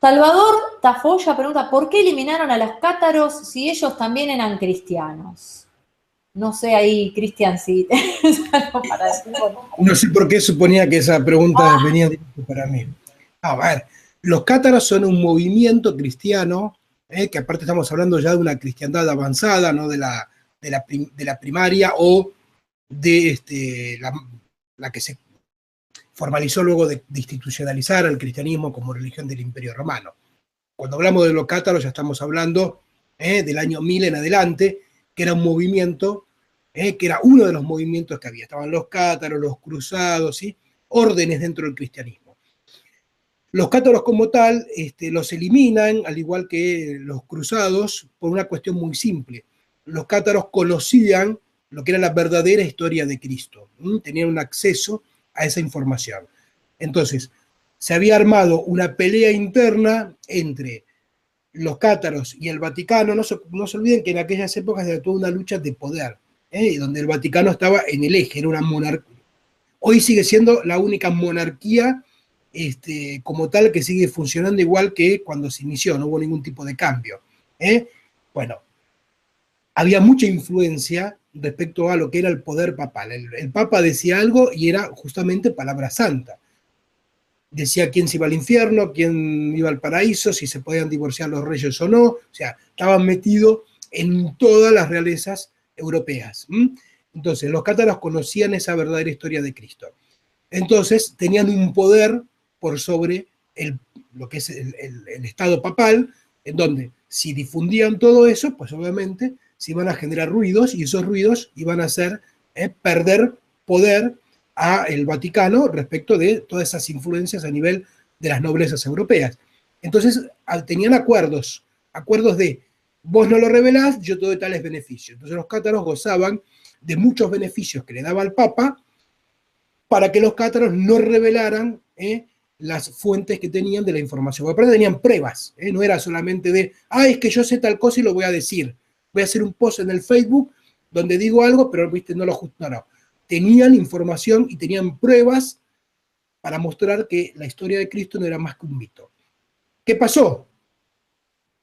Salvador Tafoya pregunta, ¿por qué eliminaron a los cátaros si ellos también eran cristianos? No sé ahí, Cristian, si tenés algo para decir. No sé por qué suponía que esa pregunta venía directo para mí. A ver, los cátaros son un movimiento cristiano, que aparte estamos hablando ya de una cristiandad avanzada, no de la primaria o de la que se formalizó luego de institucionalizar al cristianismo como religión del Imperio Romano. Cuando hablamos de los cátaros ya estamos hablando del año 1000 en adelante, que era un movimiento, que era uno de los movimientos que había. Estaban los cátaros, los cruzados, ¿sí? Órdenes dentro del cristianismo. Los cátaros como tal los eliminan, al igual que los cruzados, por una cuestión muy simple. Los cátaros conocían lo que era la verdadera historia de Cristo, tenían un acceso a esa información. Entonces, se había armado una pelea interna entre los cátaros y el Vaticano. No se olviden que en aquellas épocas era toda una lucha de poder, donde el Vaticano estaba en el eje, era una monarquía. Hoy sigue siendo la única monarquía como tal que sigue funcionando igual que cuando se inició, no hubo ningún tipo de cambio. Bueno, había mucha influencia respecto a lo que era el poder papal. El Papa decía algo y era justamente palabra santa. Decía quién se iba al infierno, quién iba al paraíso, si se podían divorciar los reyes o no. O sea, estaban metidos en todas las realezas europeas. Entonces, los cátaros conocían esa verdadera historia de Cristo. Entonces, tenían un poder por sobre lo que es el Estado papal, en donde si difundían todo eso, pues obviamente se iban a generar ruidos, y esos ruidos iban a hacer perder poder al Vaticano respecto de todas esas influencias a nivel de las noblezas europeas. Entonces tenían acuerdos de vos no lo revelás, yo te doy tales beneficios. Entonces los cátaros gozaban de muchos beneficios que le daba al Papa para que los cátaros no revelaran las fuentes que tenían de la información. Porque aparte tenían pruebas, no era solamente de, es que yo sé tal cosa y lo voy a decir. Voy a hacer un post en el Facebook donde digo algo, pero ¿viste? No lo justo. No. tenían información y tenían pruebas para mostrar que la historia de Cristo no era más que un mito. ¿Qué pasó?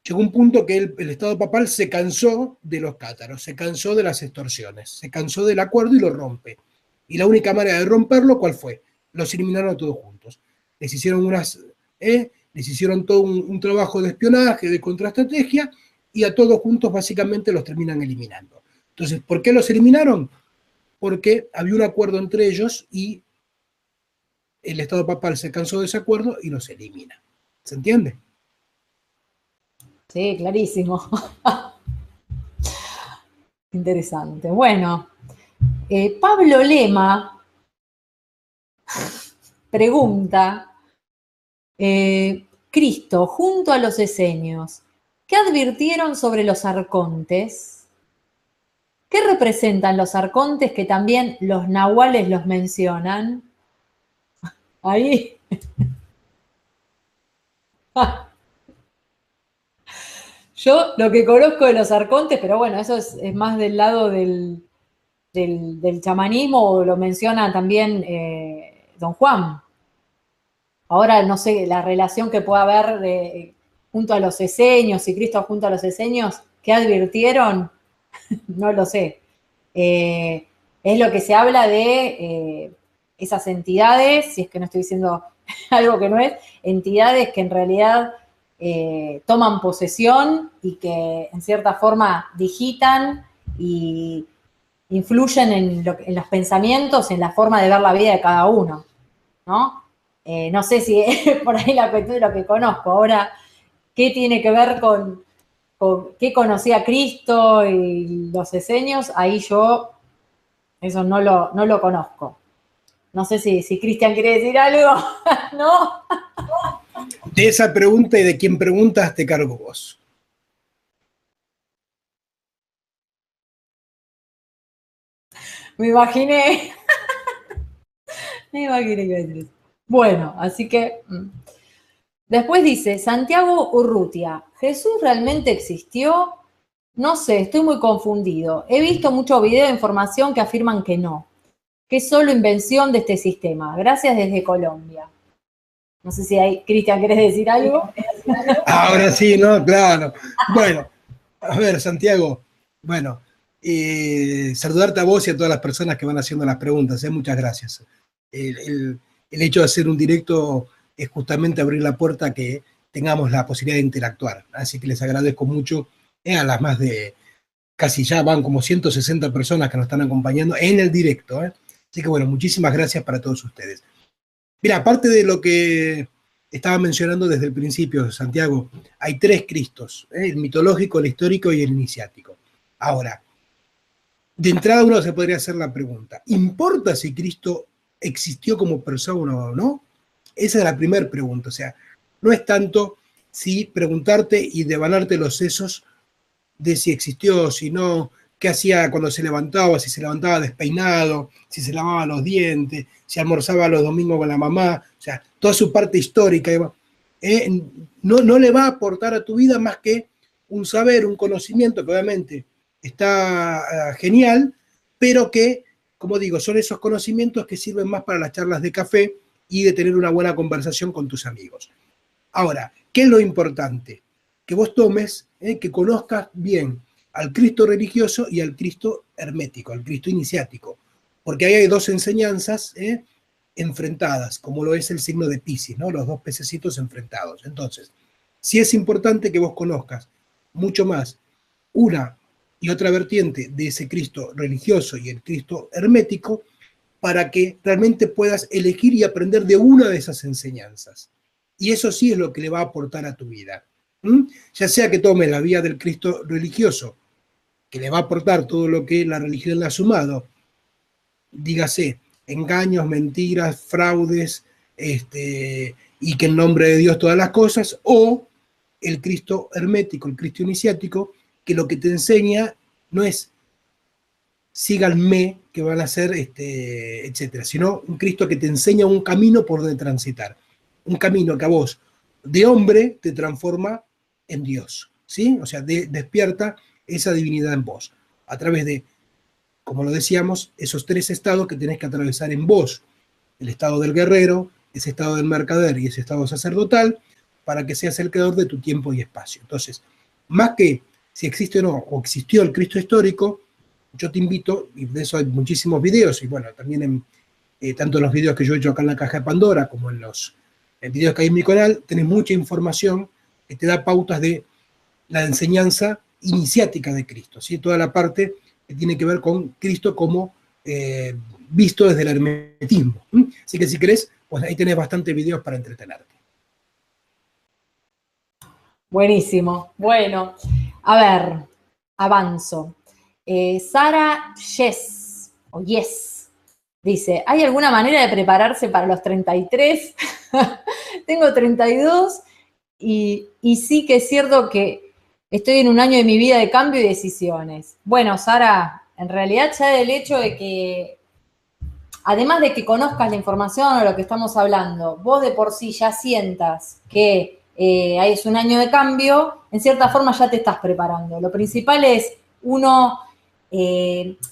Llegó un punto que el Estado papal se cansó de los cátaros, se cansó de las extorsiones, se cansó del acuerdo y lo rompe. Y la única manera de romperlo, ¿cuál fue? Los eliminaron a todos juntos. Les hicieron les hicieron todo un trabajo de espionaje, de contraestrategia, y a todos juntos básicamente los terminan eliminando. Entonces, ¿por qué los eliminaron? Porque había un acuerdo entre ellos y el Estado papal se cansó de ese acuerdo y los elimina. ¿Se entiende? Sí, clarísimo. Interesante. Bueno, Pablo Lema pregunta, Cristo junto a los esenios, ¿qué advirtieron sobre los arcontes? ¿Qué representan los arcontes que también los nahuales los mencionan? Ahí. Yo lo que conozco de los arcontes, pero bueno, eso es más del lado del chamanismo, o lo menciona también Don Juan. Ahora no sé la relación que pueda haber junto a los esenios, y Cristo junto a los esenios, ¿qué advirtieron? No lo sé. Es lo que se habla de esas entidades, si es que no estoy diciendo algo que no es, entidades que en realidad toman posesión y que en cierta forma digitan y influyen en los pensamientos, en la forma de ver la vida de cada uno, ¿no? No sé si es por ahí la cuestión de lo que conozco. Ahora, ¿qué tiene que ver con qué conocía Cristo y los esenios? Ahí yo eso no lo conozco. No sé si Cristian quiere decir algo, ¿no? De esa pregunta y de quien preguntas te cargo vos. Me imaginé. Me imaginé que iba a decir eso. Bueno, así que después dice Santiago Urrutia, ¿Jesús realmente existió? No sé, estoy muy confundido. He visto muchos videos de información que afirman que no, que es solo invención de este sistema. Gracias desde Colombia. No sé si hay, Cristian, ¿querés decir algo? Ahora sí, ¿no? Claro. Bueno, a ver, Santiago, bueno, saludarte a vos y a todas las personas que van haciendo las preguntas, muchas gracias. El hecho de hacer un directo es justamente abrir la puerta a que tengamos la posibilidad de interactuar, así que les agradezco mucho a las más de, casi ya van como 160 personas que nos están acompañando en el directo, así que bueno, muchísimas gracias para todos ustedes. Mira, aparte de lo que estaba mencionando desde el principio, Santiago, hay tres Cristos, el mitológico, el histórico y el iniciático. Ahora, de entrada uno se podría hacer la pregunta, ¿importa si Cristo existió como persona o no? Esa es la primera pregunta, o sea, no es tanto si preguntarte y devanarte los sesos de si existió, si no, qué hacía cuando se levantaba, si se levantaba despeinado, si se lavaba los dientes, si almorzaba los domingos con la mamá, o sea, toda su parte histórica, no le va a aportar a tu vida más que un saber, un conocimiento que obviamente está genial, pero que, como digo, son esos conocimientos que sirven más para las charlas de café y de tener una buena conversación con tus amigos. Ahora, ¿qué es lo importante? Que vos tomes, que conozcas bien al Cristo religioso y al Cristo hermético, al Cristo iniciático, porque ahí hay dos enseñanzas enfrentadas, como lo es el signo de Piscis, ¿no? Los dos pececitos enfrentados. Entonces, sí es importante que vos conozcas mucho más una y otra vertiente de ese Cristo religioso y el Cristo hermético, para que realmente puedas elegir y aprender de una de esas enseñanzas. Y eso sí es lo que le va a aportar a tu vida. Ya sea que tomes la vía del Cristo religioso, que le va a aportar todo lo que la religión le ha sumado, dígase, engaños, mentiras, fraudes, y que en nombre de Dios todas las cosas, o el Cristo hermético, el Cristo iniciático, que lo que te enseña no es síganme, que van a ser, etcétera, sino un Cristo que te enseña un camino por donde transitar, un camino que a vos, de hombre, te transforma en Dios, ¿sí? O sea, despierta esa divinidad en vos, a través de como lo decíamos, esos 3 estados que tenés que atravesar en vos, el estado del guerrero, ese estado del mercader y ese estado sacerdotal, para que seas el creador de tu tiempo y espacio. Entonces, más que si existe o no, o existió el Cristo histórico, yo te invito, y de eso hay muchísimos videos, y bueno, también tanto en los videos que yo he hecho acá en la Caja de Pandora, como en los videos que hay en mi canal, tenés mucha información que te da pautas de la enseñanza iniciática de Cristo, ¿sí? Toda la parte que tiene que ver con Cristo como visto desde el hermetismo. Así que si querés, pues ahí tenés bastantes videos para entretenerte. Buenísimo. Bueno, a ver, avanzo. Sara Yes, o Yes, dice, ¿hay alguna manera de prepararse para los 33? Tengo 32 y sí que es cierto que estoy en un año de mi vida de cambio y decisiones. Bueno, Sara, en realidad ya del hecho de que, además de que conozcas la información o lo que estamos hablando, vos de por sí ya sientas que es un año de cambio, en cierta forma ya te estás preparando. Lo principal es uno,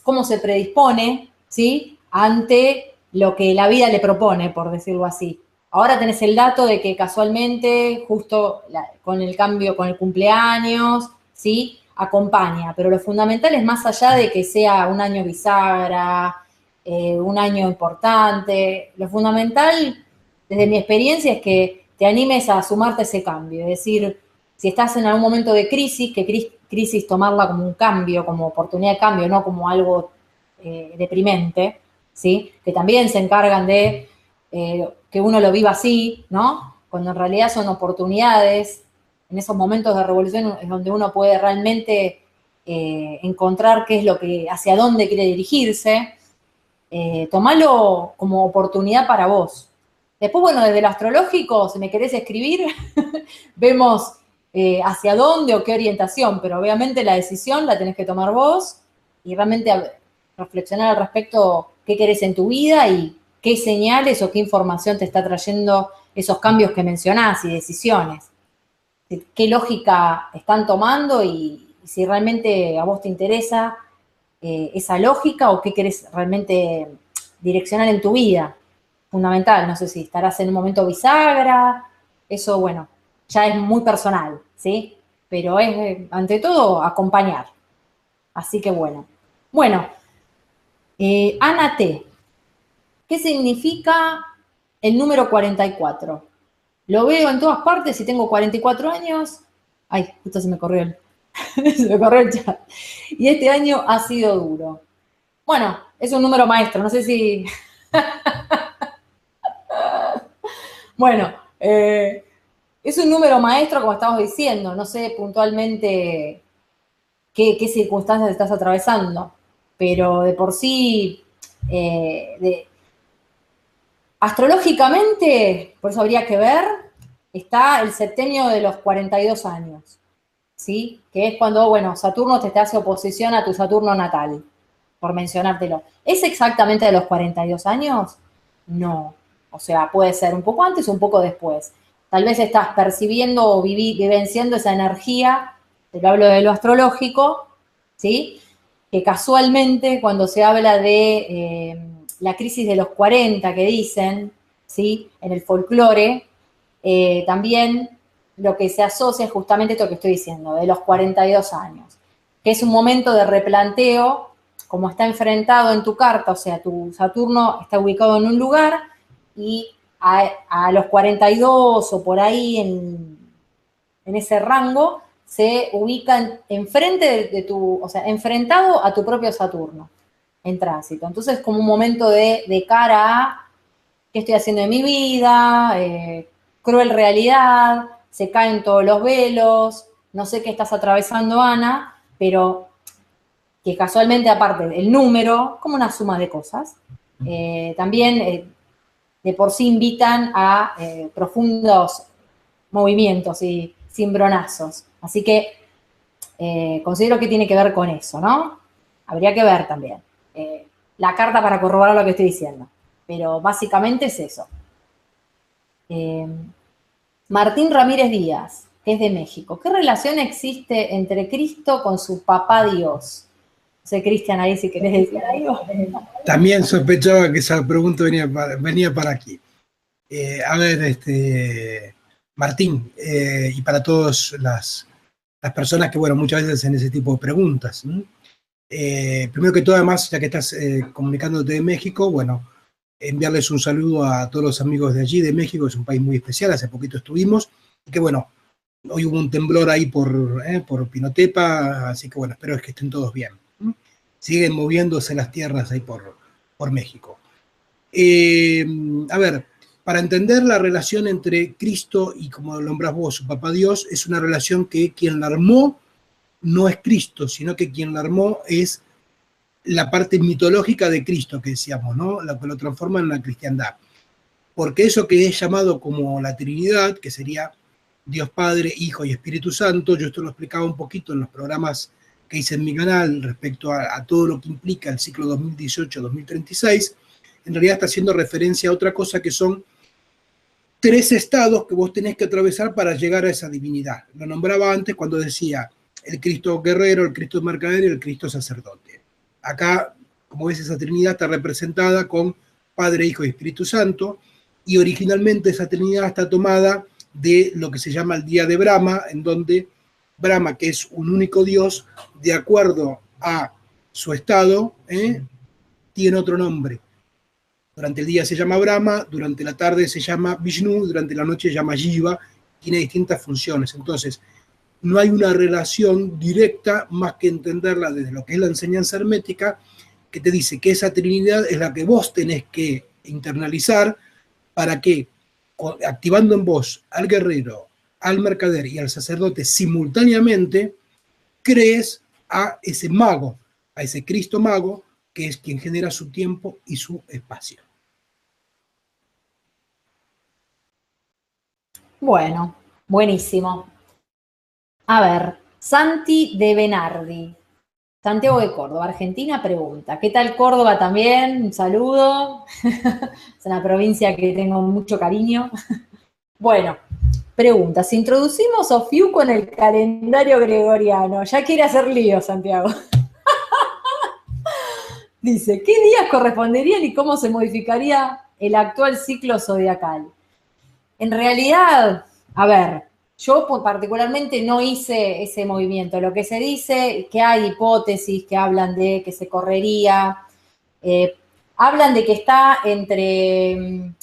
cómo se predispone, ¿sí? Ante lo que la vida le propone, por decirlo así. Ahora tenés el dato de que casualmente, justo con el cambio, con el cumpleaños, ¿sí? Acompaña, pero lo fundamental es más allá de que sea un año bisagra, un año importante, lo fundamental, desde mi experiencia, es que te animes a sumarte a ese cambio. Es decir, si estás en algún momento de crisis, que crisis tomarla como un cambio, como oportunidad de cambio, no como algo deprimente, ¿sí? Que también se encargan de que uno lo viva así, ¿no? Cuando en realidad son oportunidades. En esos momentos de revolución es donde uno puede realmente encontrar qué es lo que, hacia dónde quiere dirigirse. Tomalo como oportunidad para vos. Después, bueno, desde lo astrológico, si me querés escribir, vemos hacia dónde o qué orientación, pero obviamente la decisión la tenés que tomar vos y realmente reflexionar al respecto qué querés en tu vida y qué señales o qué información te está trayendo esos cambios que mencionás y decisiones. Qué lógica están tomando y si realmente a vos te interesa esa lógica o qué querés realmente direccionar en tu vida. Fundamental, no sé si estarás en un momento bisagra, eso, bueno, ya es muy personal, ¿sí? Pero es, ante todo, acompañar. Así que bueno. Bueno, Ana T. ¿Qué significa el número 44? Lo veo en todas partes y tengo 44 años. Ay, justo se me corrió se me corrió el chat. Y este año ha sido duro. Bueno, es un número maestro, no sé si... Bueno, es un número maestro, como estamos diciendo, no sé puntualmente qué circunstancias estás atravesando, pero de por sí, astrológicamente, por eso habría que ver, está el septenio de los 42 años, ¿sí? Que es cuando, bueno, Saturno te hace oposición a tu Saturno natal, por mencionártelo. ¿Es exactamente de los 42 años? No. O sea, puede ser un poco antes o un poco después. Tal vez estás percibiendo o vivenciando esa energía, te hablo de lo astrológico, ¿sí? Que casualmente cuando se habla de la crisis de los 40 que dicen, ¿sí? En el folclore, también lo que se asocia es justamente esto que estoy diciendo, de los 42 años, que es un momento de replanteo, como está enfrentado en tu carta, o sea, tu Saturno está ubicado en un lugar y a los 42 o por ahí en ese rango se ubica enfrente de tu, o sea, enfrentado a tu propio Saturno en tránsito. Entonces, como un momento de cara a qué estoy haciendo en mi vida, cruel realidad, se caen todos los velos, no sé qué estás atravesando, Ana, pero que casualmente, aparte del número, como una suma de cosas, también de por sí invitan a profundos movimientos y cimbronazos. Así que considero que tiene que ver con eso, ¿no? Habría que ver también la carta para corroborar lo que estoy diciendo. Pero básicamente es eso. Martín Ramírez Díaz, que es de México. ¿Qué relación existe entre Cristo con su papá Dios? sé, Cristian, ahí si querés decir algo. También sospechaba que esa pregunta venía para aquí. A ver, Martín, y para todas las personas que, bueno, muchas veces hacen ese tipo de preguntas. Primero que todo, además, ya que estás comunicándote de México, bueno, enviarles un saludo a todos los amigos de allí, de México, es un país muy especial, hace poquito estuvimos, y que bueno, hoy hubo un temblor ahí por Pinotepa, así que bueno, espero que estén todos bien. Siguen moviéndose las tierras ahí por México. A ver, para entender la relación entre Cristo y, como lo nombrás vos, su papá Dios, es una relación que quien la armó no es Cristo, sino que quien la armó es la parte mitológica de Cristo que decíamos, ¿no? La que lo transforma en la cristiandad. Porque eso que es llamado como la Trinidad, que sería Dios Padre, Hijo y Espíritu Santo, yo esto lo explicaba un poquito en los programas que hice en mi canal respecto a todo lo que implica el ciclo 2018-2036, en realidad está haciendo referencia a otra cosa que son 3 estados que vos tenés que atravesar para llegar a esa divinidad. Lo nombraba antes cuando decía el Cristo guerrero, el Cristo mercader y el Cristo sacerdote. Acá, como ves, esa Trinidad está representada con Padre, Hijo y Espíritu Santo, y originalmente esa Trinidad está tomada de lo que se llama el Día de Brahma, en donde Brahma, que es un único Dios, de acuerdo a su estado, tiene otro nombre. Durante el día se llama Brahma, durante la tarde se llama Vishnu, durante la noche se llama Shiva, tiene distintas funciones. Entonces, no hay una relación directa más que entenderla desde lo que es la enseñanza hermética, que te dice que esa Trinidad es la que vos tenés que internalizar para que, activando en vos al guerrero, al mercader y al sacerdote simultáneamente, crees a ese mago, a ese Cristo mago, que es quien genera su tiempo y su espacio. Bueno, buenísimo. A ver, Santi de Benardi, Santiago de Córdoba, Argentina, pregunta, ¿qué tal Córdoba también? Un saludo. Es una provincia que tengo mucho cariño. Bueno, pregunta, si introducimos Ofiuco en el calendario gregoriano, ya quiere hacer lío, Santiago. Dice, ¿qué días corresponderían y cómo se modificaría el actual ciclo zodiacal? En realidad, a ver, yo particularmente no hice ese movimiento. Lo que se dice, que hay hipótesis que hablan de que se correría, hablan de que está entre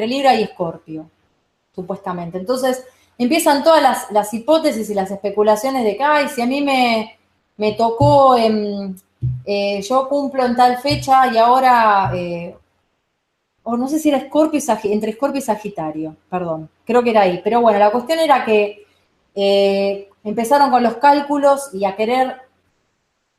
Libra y Escorpio, supuestamente. Entonces, empiezan todas las hipótesis y las especulaciones de que, ay, si a mí me tocó, yo cumplo en tal fecha y ahora... o no sé si era Escorpio y entre Escorpio y Sagitario, perdón, creo que era ahí. Pero bueno, la cuestión era que empezaron con los cálculos y a querer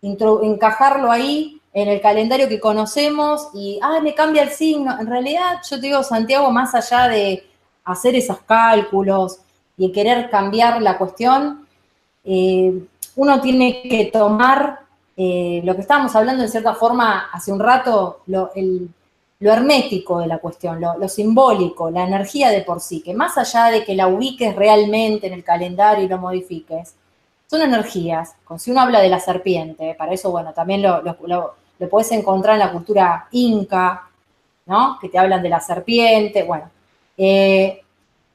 encajarlo ahí en el calendario que conocemos y, me cambia el signo. En realidad, yo te digo, Santiago, más allá de hacer esos cálculos y querer cambiar la cuestión, uno tiene que tomar lo que estábamos hablando en cierta forma hace un rato, lo hermético de la cuestión, lo simbólico, la energía de por sí, que más allá de que la ubiques realmente en el calendario y lo modifiques, son energías. Si uno habla de la serpiente, para eso, bueno, también lo podés encontrar en la cultura inca, ¿no? Que te hablan de la serpiente, bueno.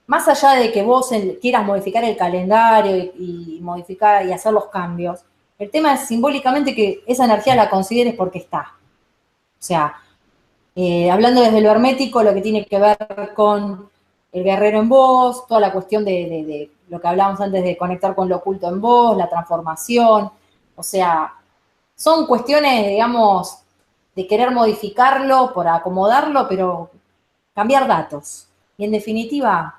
Más allá de que vos quieras modificar el calendario y modificar y hacer los cambios, el tema es simbólicamente que esa energía la consideres porque está. O sea, hablando desde lo hermético, lo que tiene que ver con el guerrero en vos, toda la cuestión de lo que hablábamos antes de conectar con lo oculto en vos, la transformación, o sea, son cuestiones, digamos, de querer modificarlo, por acomodarlo, pero cambiar datos. Y en definitiva,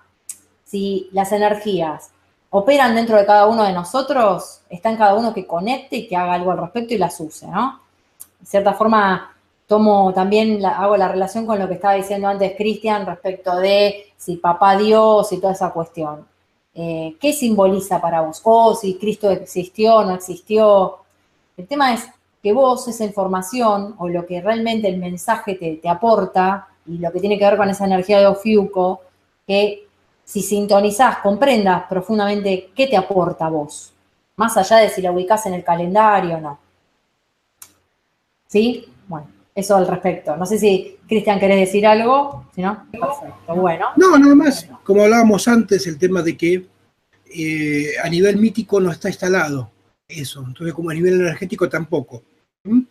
si las energías operan dentro de cada uno de nosotros, está en cada uno que conecte y que haga algo al respecto y las use, ¿no? De cierta forma, hago la relación con lo que estaba diciendo antes Cristian respecto de si papá Dios y toda esa cuestión. ¿Qué simboliza para vos? O si Cristo existió o no existió. El tema es que vos esa información o lo que realmente el mensaje te aporta y lo que tiene que ver con esa energía de Ofiuco, que si sintonizás, comprendas profundamente qué te aporta a vos, más allá de si la ubicás en el calendario o no. ¿Sí? Bueno, eso al respecto. No sé si, Cristian, querés decir algo. Si no, perfecto. Bueno. No, nada más, como hablábamos antes, el tema de que a nivel mítico no está instalado eso, entonces como a nivel energético tampoco. ¿Mm?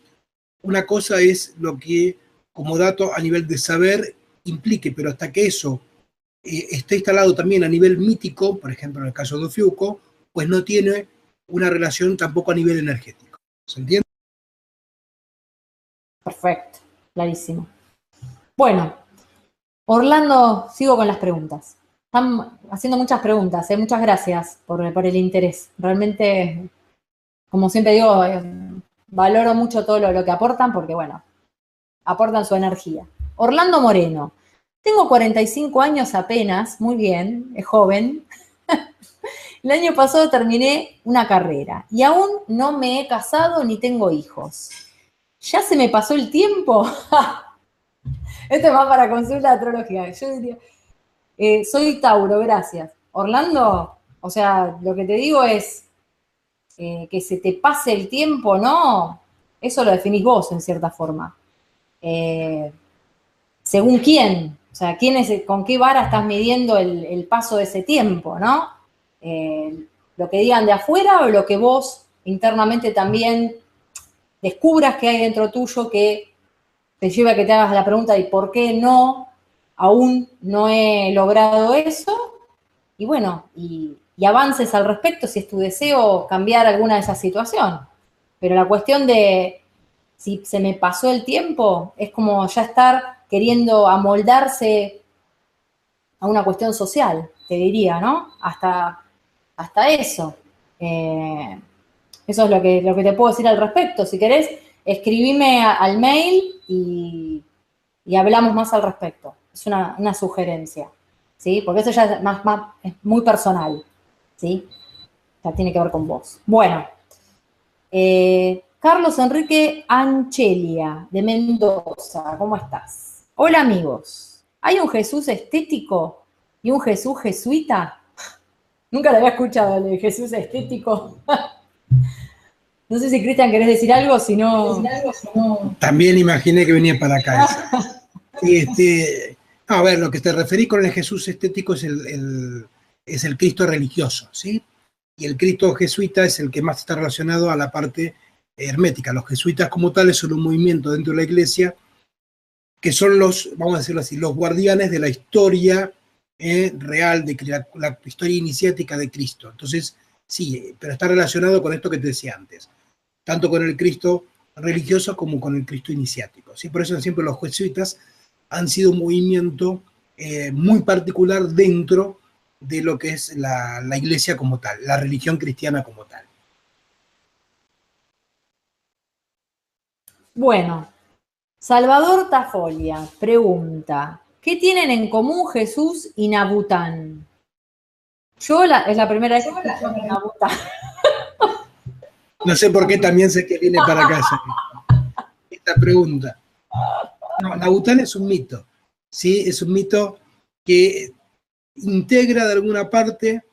Una cosa es lo que como dato a nivel de saber implique, pero hasta que eso esté instalado también a nivel mítico, por ejemplo en el caso de Ofiuco, pues no tiene una relación tampoco a nivel energético. ¿Se entiende? Perfecto, clarísimo. Bueno, Orlando, sigo con las preguntas. Están haciendo muchas preguntas, muchas gracias por el interés. Realmente, como siempre digo, valoro mucho todo lo que aportan porque, bueno, aportan su energía. Orlando Moreno, tengo 45 años apenas, muy bien, es joven. El año pasado terminé una carrera y aún no me he casado ni tengo hijos. ¿Ya se me pasó el tiempo? Esto es más para consulta de astrología. Yo diría, soy Tauro, gracias. Orlando, o sea, lo que te digo es que se te pase el tiempo, ¿no? Eso lo definís vos, en cierta forma. Según quién, o sea, con qué vara estás midiendo el paso de ese tiempo, ¿no? Lo que digan de afuera o lo que vos internamente también descubras que hay dentro tuyo que te lleva a que te hagas la pregunta ¿y por qué no? Aún no he logrado eso. Y bueno, y avances al respecto si es tu deseo cambiar alguna de esas situaciones. Pero la cuestión de si se me pasó el tiempo es como ya estar queriendo amoldarse a una cuestión social, te diría, ¿no? Hasta eso. Eso es lo que te puedo decir al respecto. Si querés, escribime al mail y hablamos más al respecto. Es una sugerencia, ¿sí? Porque eso ya es muy personal, ¿sí? Ya tiene que ver con vos. Bueno, Carlos Enrique Anchelia, de Mendoza, ¿cómo estás? Hola, amigos. ¿Hay un Jesús estético y un Jesús jesuita? Nunca lo había escuchado, el de Jesús estético. No sé si, Cristian, querés decir algo, si no... También imaginé que venía para acá esa. A ver, lo que te referí con el Jesús estético es el Cristo religioso, ¿sí? Y el Cristo jesuita es el que más está relacionado a la parte hermética. Los jesuitas como tales son un movimiento dentro de la iglesia que son los, vamos a decirlo así, los guardianes de la historia real, de la historia iniciática de Cristo. Entonces, sí, pero está relacionado con esto que te decía antes, tanto con el Cristo religioso como con el Cristo iniciático, ¿sí? Por eso siempre los jesuitas han sido un movimiento muy particular dentro de lo que es la iglesia como tal, la religión cristiana como tal. Bueno, Salvador Tafolia pregunta, ¿qué tienen en común Jesús y Nabután? Es la primera vez que escucho Nabután. No sé por qué también sé que viene para casa esta pregunta. No, Nabután es un mito, ¿sí? Es un mito que integra de alguna parte,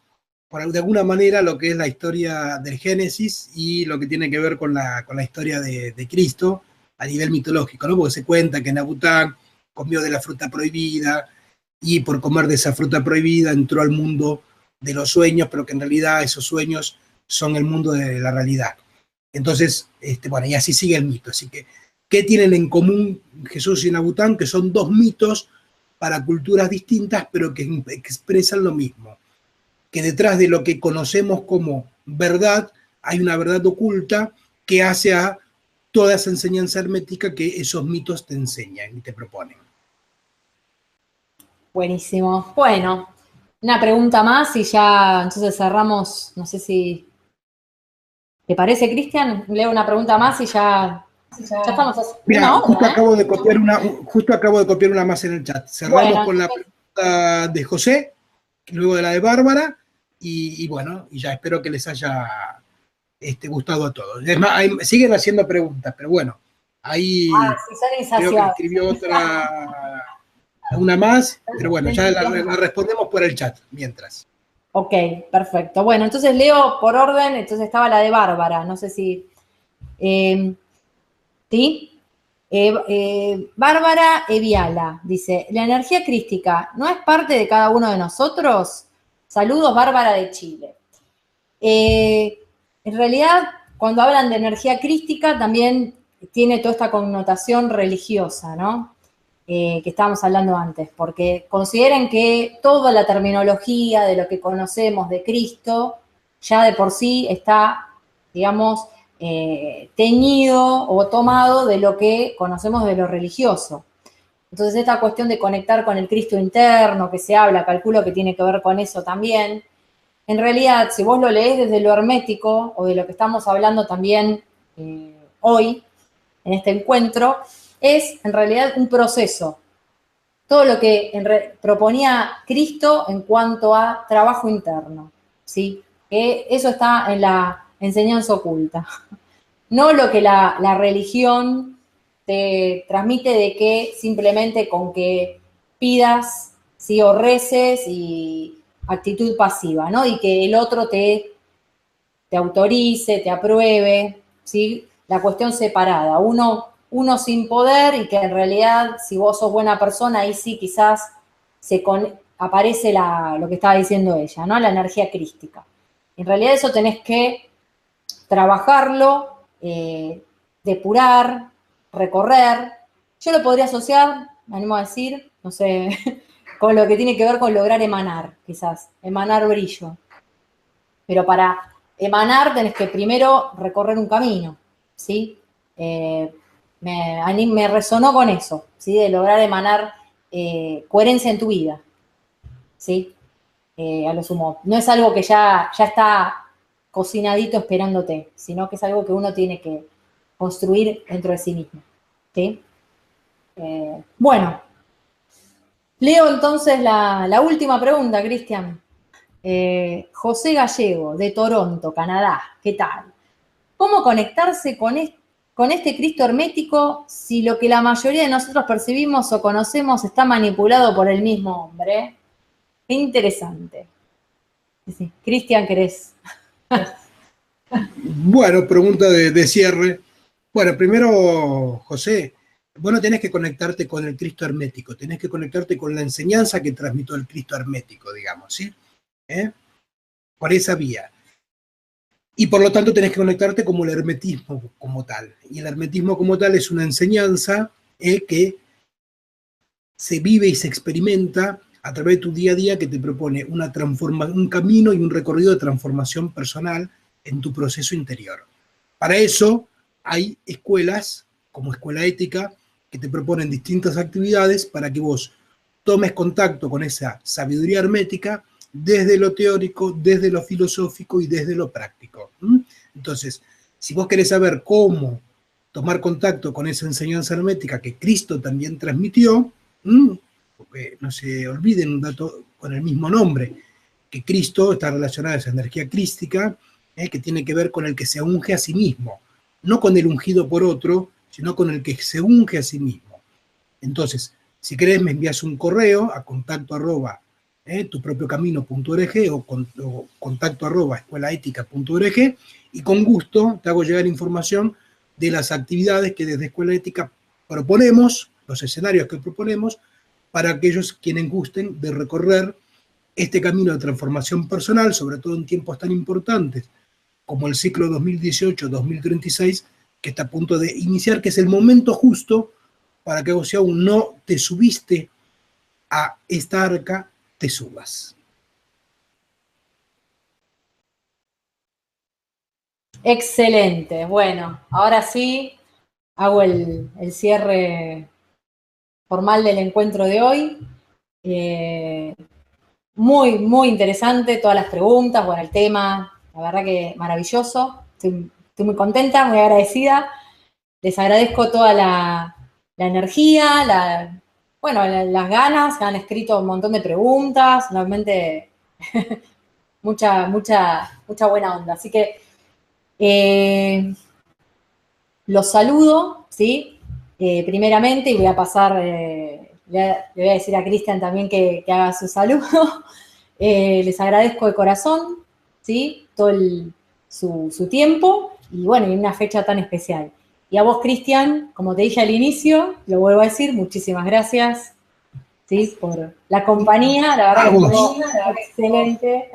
de alguna manera, lo que es la historia del Génesis y lo que tiene que ver con la historia de Cristo a nivel mitológico, ¿no? Porque se cuenta que Nabután comió de la fruta prohibida y por comer de esa fruta prohibida entró al mundo de los sueños, pero que en realidad esos sueños son el mundo de la realidad. Entonces, bueno, y así sigue el mito. Así que, ¿qué tienen en común Jesús y Nabután? Que son dos mitos para culturas distintas, pero que expresan lo mismo. Que detrás de lo que conocemos como verdad, hay una verdad oculta que hace a toda esa enseñanza hermética que esos mitos te enseñan y te proponen. Buenísimo. Bueno, una pregunta más y ya entonces cerramos, no sé si... ¿Te parece, Cristian? Leo una pregunta más y ya estamos a Mira, una hora, justo acabo de copiar una más en el chat. Cerramos bueno, con la pregunta de José, luego de la de Bárbara, y bueno, y ya espero que les haya gustado a todos. Es más, siguen haciendo preguntas, pero bueno, ahí sí, creo que escribió una más, pero bueno, ya la respondemos por el chat mientras. Ok, perfecto. Bueno, entonces leo por orden, entonces estaba la de Bárbara, no sé si... ¿Sí? Bárbara Eviala dice, ¿la energía crística no es parte de cada uno de nosotros? Saludos, Bárbara de Chile. En realidad, cuando hablan de energía crística, también tiene toda esta connotación religiosa, ¿no? Que estábamos hablando antes, porque consideren que toda la terminología de lo que conocemos de Cristo ya de por sí está, digamos, teñido o tomado de lo que conocemos de lo religioso. Entonces, esta cuestión de conectar con el Cristo interno que se habla, calculo que tiene que ver con eso también. En realidad, si vos lo leés desde lo hermético o de lo que estamos hablando también hoy, en este encuentro, es en realidad un proceso. Todo lo que proponía Cristo en cuanto a trabajo interno, ¿sí? Eso está en la enseñanza oculta. No lo que la religión te transmite de que simplemente con que pidas, ¿sí? O reces y actitud pasiva, ¿no? Y que el otro te autorice, te apruebe, ¿sí? La cuestión separada, uno sin poder y que en realidad si vos sos buena persona, ahí sí quizás aparece lo que estaba diciendo ella, ¿no? La energía crística. En realidad eso tenés que trabajarlo, depurar, recorrer. Yo lo podría asociar, me animo a decir, no sé, con lo que tiene que ver con lograr emanar, quizás, emanar brillo. Pero para emanar tenés que primero recorrer un camino, ¿sí? Me resonó con eso, ¿sí? De lograr emanar coherencia en tu vida, ¿sí? A lo sumo. No es algo que ya está cocinadito esperándote, sino que es algo que uno tiene que construir dentro de sí mismo, ¿sí? Bueno, leo entonces la última pregunta, Cristian. José Gallego, de Toronto, Canadá, ¿qué tal? ¿Cómo conectarse con este Cristo hermético si lo que la mayoría de nosotros percibimos o conocemos está manipulado por el mismo hombre? Qué interesante. Sí, Cristian, ¿querés? Bueno, pregunta de cierre. Bueno, primero, José, vos no tenés que conectarte con el Cristo hermético, tenés que conectarte con la enseñanza que transmitió el Cristo hermético, digamos, ¿sí? Por esa vía. Y por lo tanto tenés que conectarte como el hermetismo como tal. Y el hermetismo como tal es una enseñanza que se vive y se experimenta a través de tu día a día, que te propone un camino y un recorrido de transformación personal en tu proceso interior. Para eso hay escuelas, como Escuela Ética, que te proponen distintas actividades para que vos tomes contacto con esa sabiduría hermética desde lo teórico, desde lo filosófico y desde lo práctico. Entonces, si vos querés saber cómo tomar contacto con esa enseñanza hermética que Cristo también transmitió, porque no se olviden un dato con el mismo nombre, que Cristo está relacionado a esa energía crística, que tiene que ver con el que se unge a sí mismo, no con el ungido por otro, sino con el que se unge a sí mismo. Entonces, si querés, me envías un correo a contacto@tupropiocamino.org o contacto@escuelaética.org y con gusto te hago llegar información de las actividades que desde Escuela Ética proponemos, los escenarios que proponemos, para aquellos quienes gusten de recorrer este camino de transformación personal, sobre todo en tiempos tan importantes como el ciclo 2018-2036, que está a punto de iniciar, que es el momento justo para que vos, si aún no te subiste a esta arca, te subas. Excelente. Bueno, ahora sí hago el cierre formal del encuentro de hoy. Muy, muy interesante todas las preguntas, bueno, el tema, la verdad que maravilloso. Estoy muy contenta, muy agradecida. Les agradezco toda la energía, las ganas, han escrito un montón de preguntas, realmente mucha buena onda. Así que los saludo, ¿sí? Primeramente, y voy a pasar, le voy a decir a Cristian también que haga su saludo. Les agradezco de corazón, ¿sí? Todo su tiempo y bueno, y una fecha tan especial. Y a vos, Cristian, como te dije al inicio, lo vuelvo a decir, muchísimas gracias, ¿sí? Por la compañía, la verdad que estuvo excelente.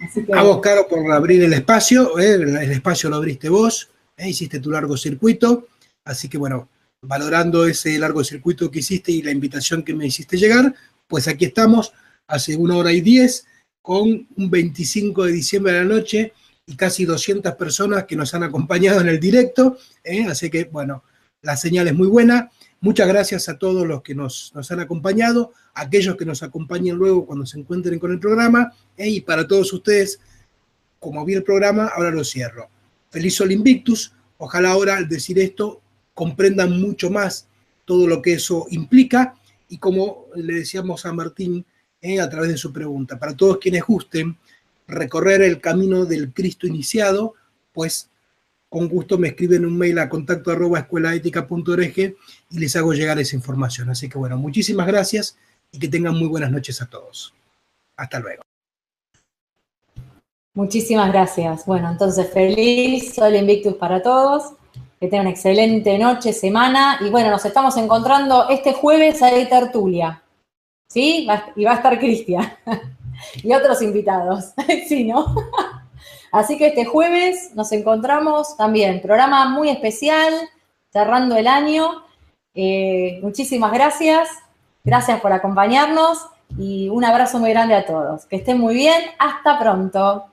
Así que, a vos, Caro, por abrir el espacio lo abriste vos, hiciste tu largo circuito, así que bueno, valorando ese largo circuito que hiciste y la invitación que me hiciste llegar, pues aquí estamos, hace 1 hora y 10, con un 25 de diciembre de la noche, y casi 200 personas que nos han acompañado en el directo, así que bueno, la señal es muy buena. Muchas gracias a todos los que nos han acompañado, a aquellos que nos acompañen luego cuando se encuentren con el programa, y para todos ustedes, como vi el programa, ahora lo cierro. Feliz Sol Invictus, ojalá ahora al decir esto comprendan mucho más todo lo que eso implica, y como le decíamos a Martín a través de su pregunta, para todos quienes gusten recorrer el camino del Cristo iniciado, pues con gusto me escriben un mail a contacto@escuelaetica.org y les hago llegar esa información. Así que bueno, muchísimas gracias y que tengan muy buenas noches a todos. Hasta luego. muchísimas gracias. Bueno, entonces feliz Sol Invictus para todos. Que tengan excelente noche, semana. Y bueno, nos estamos encontrando este jueves a tertulia. ¿Sí? Y va a estar Cristian. Y otros invitados. Sí, ¿no? Así que este jueves nos encontramos también. Programa muy especial, cerrando el año. Muchísimas gracias. Gracias por acompañarnos. Y un abrazo muy grande a todos. Que estén muy bien. Hasta pronto.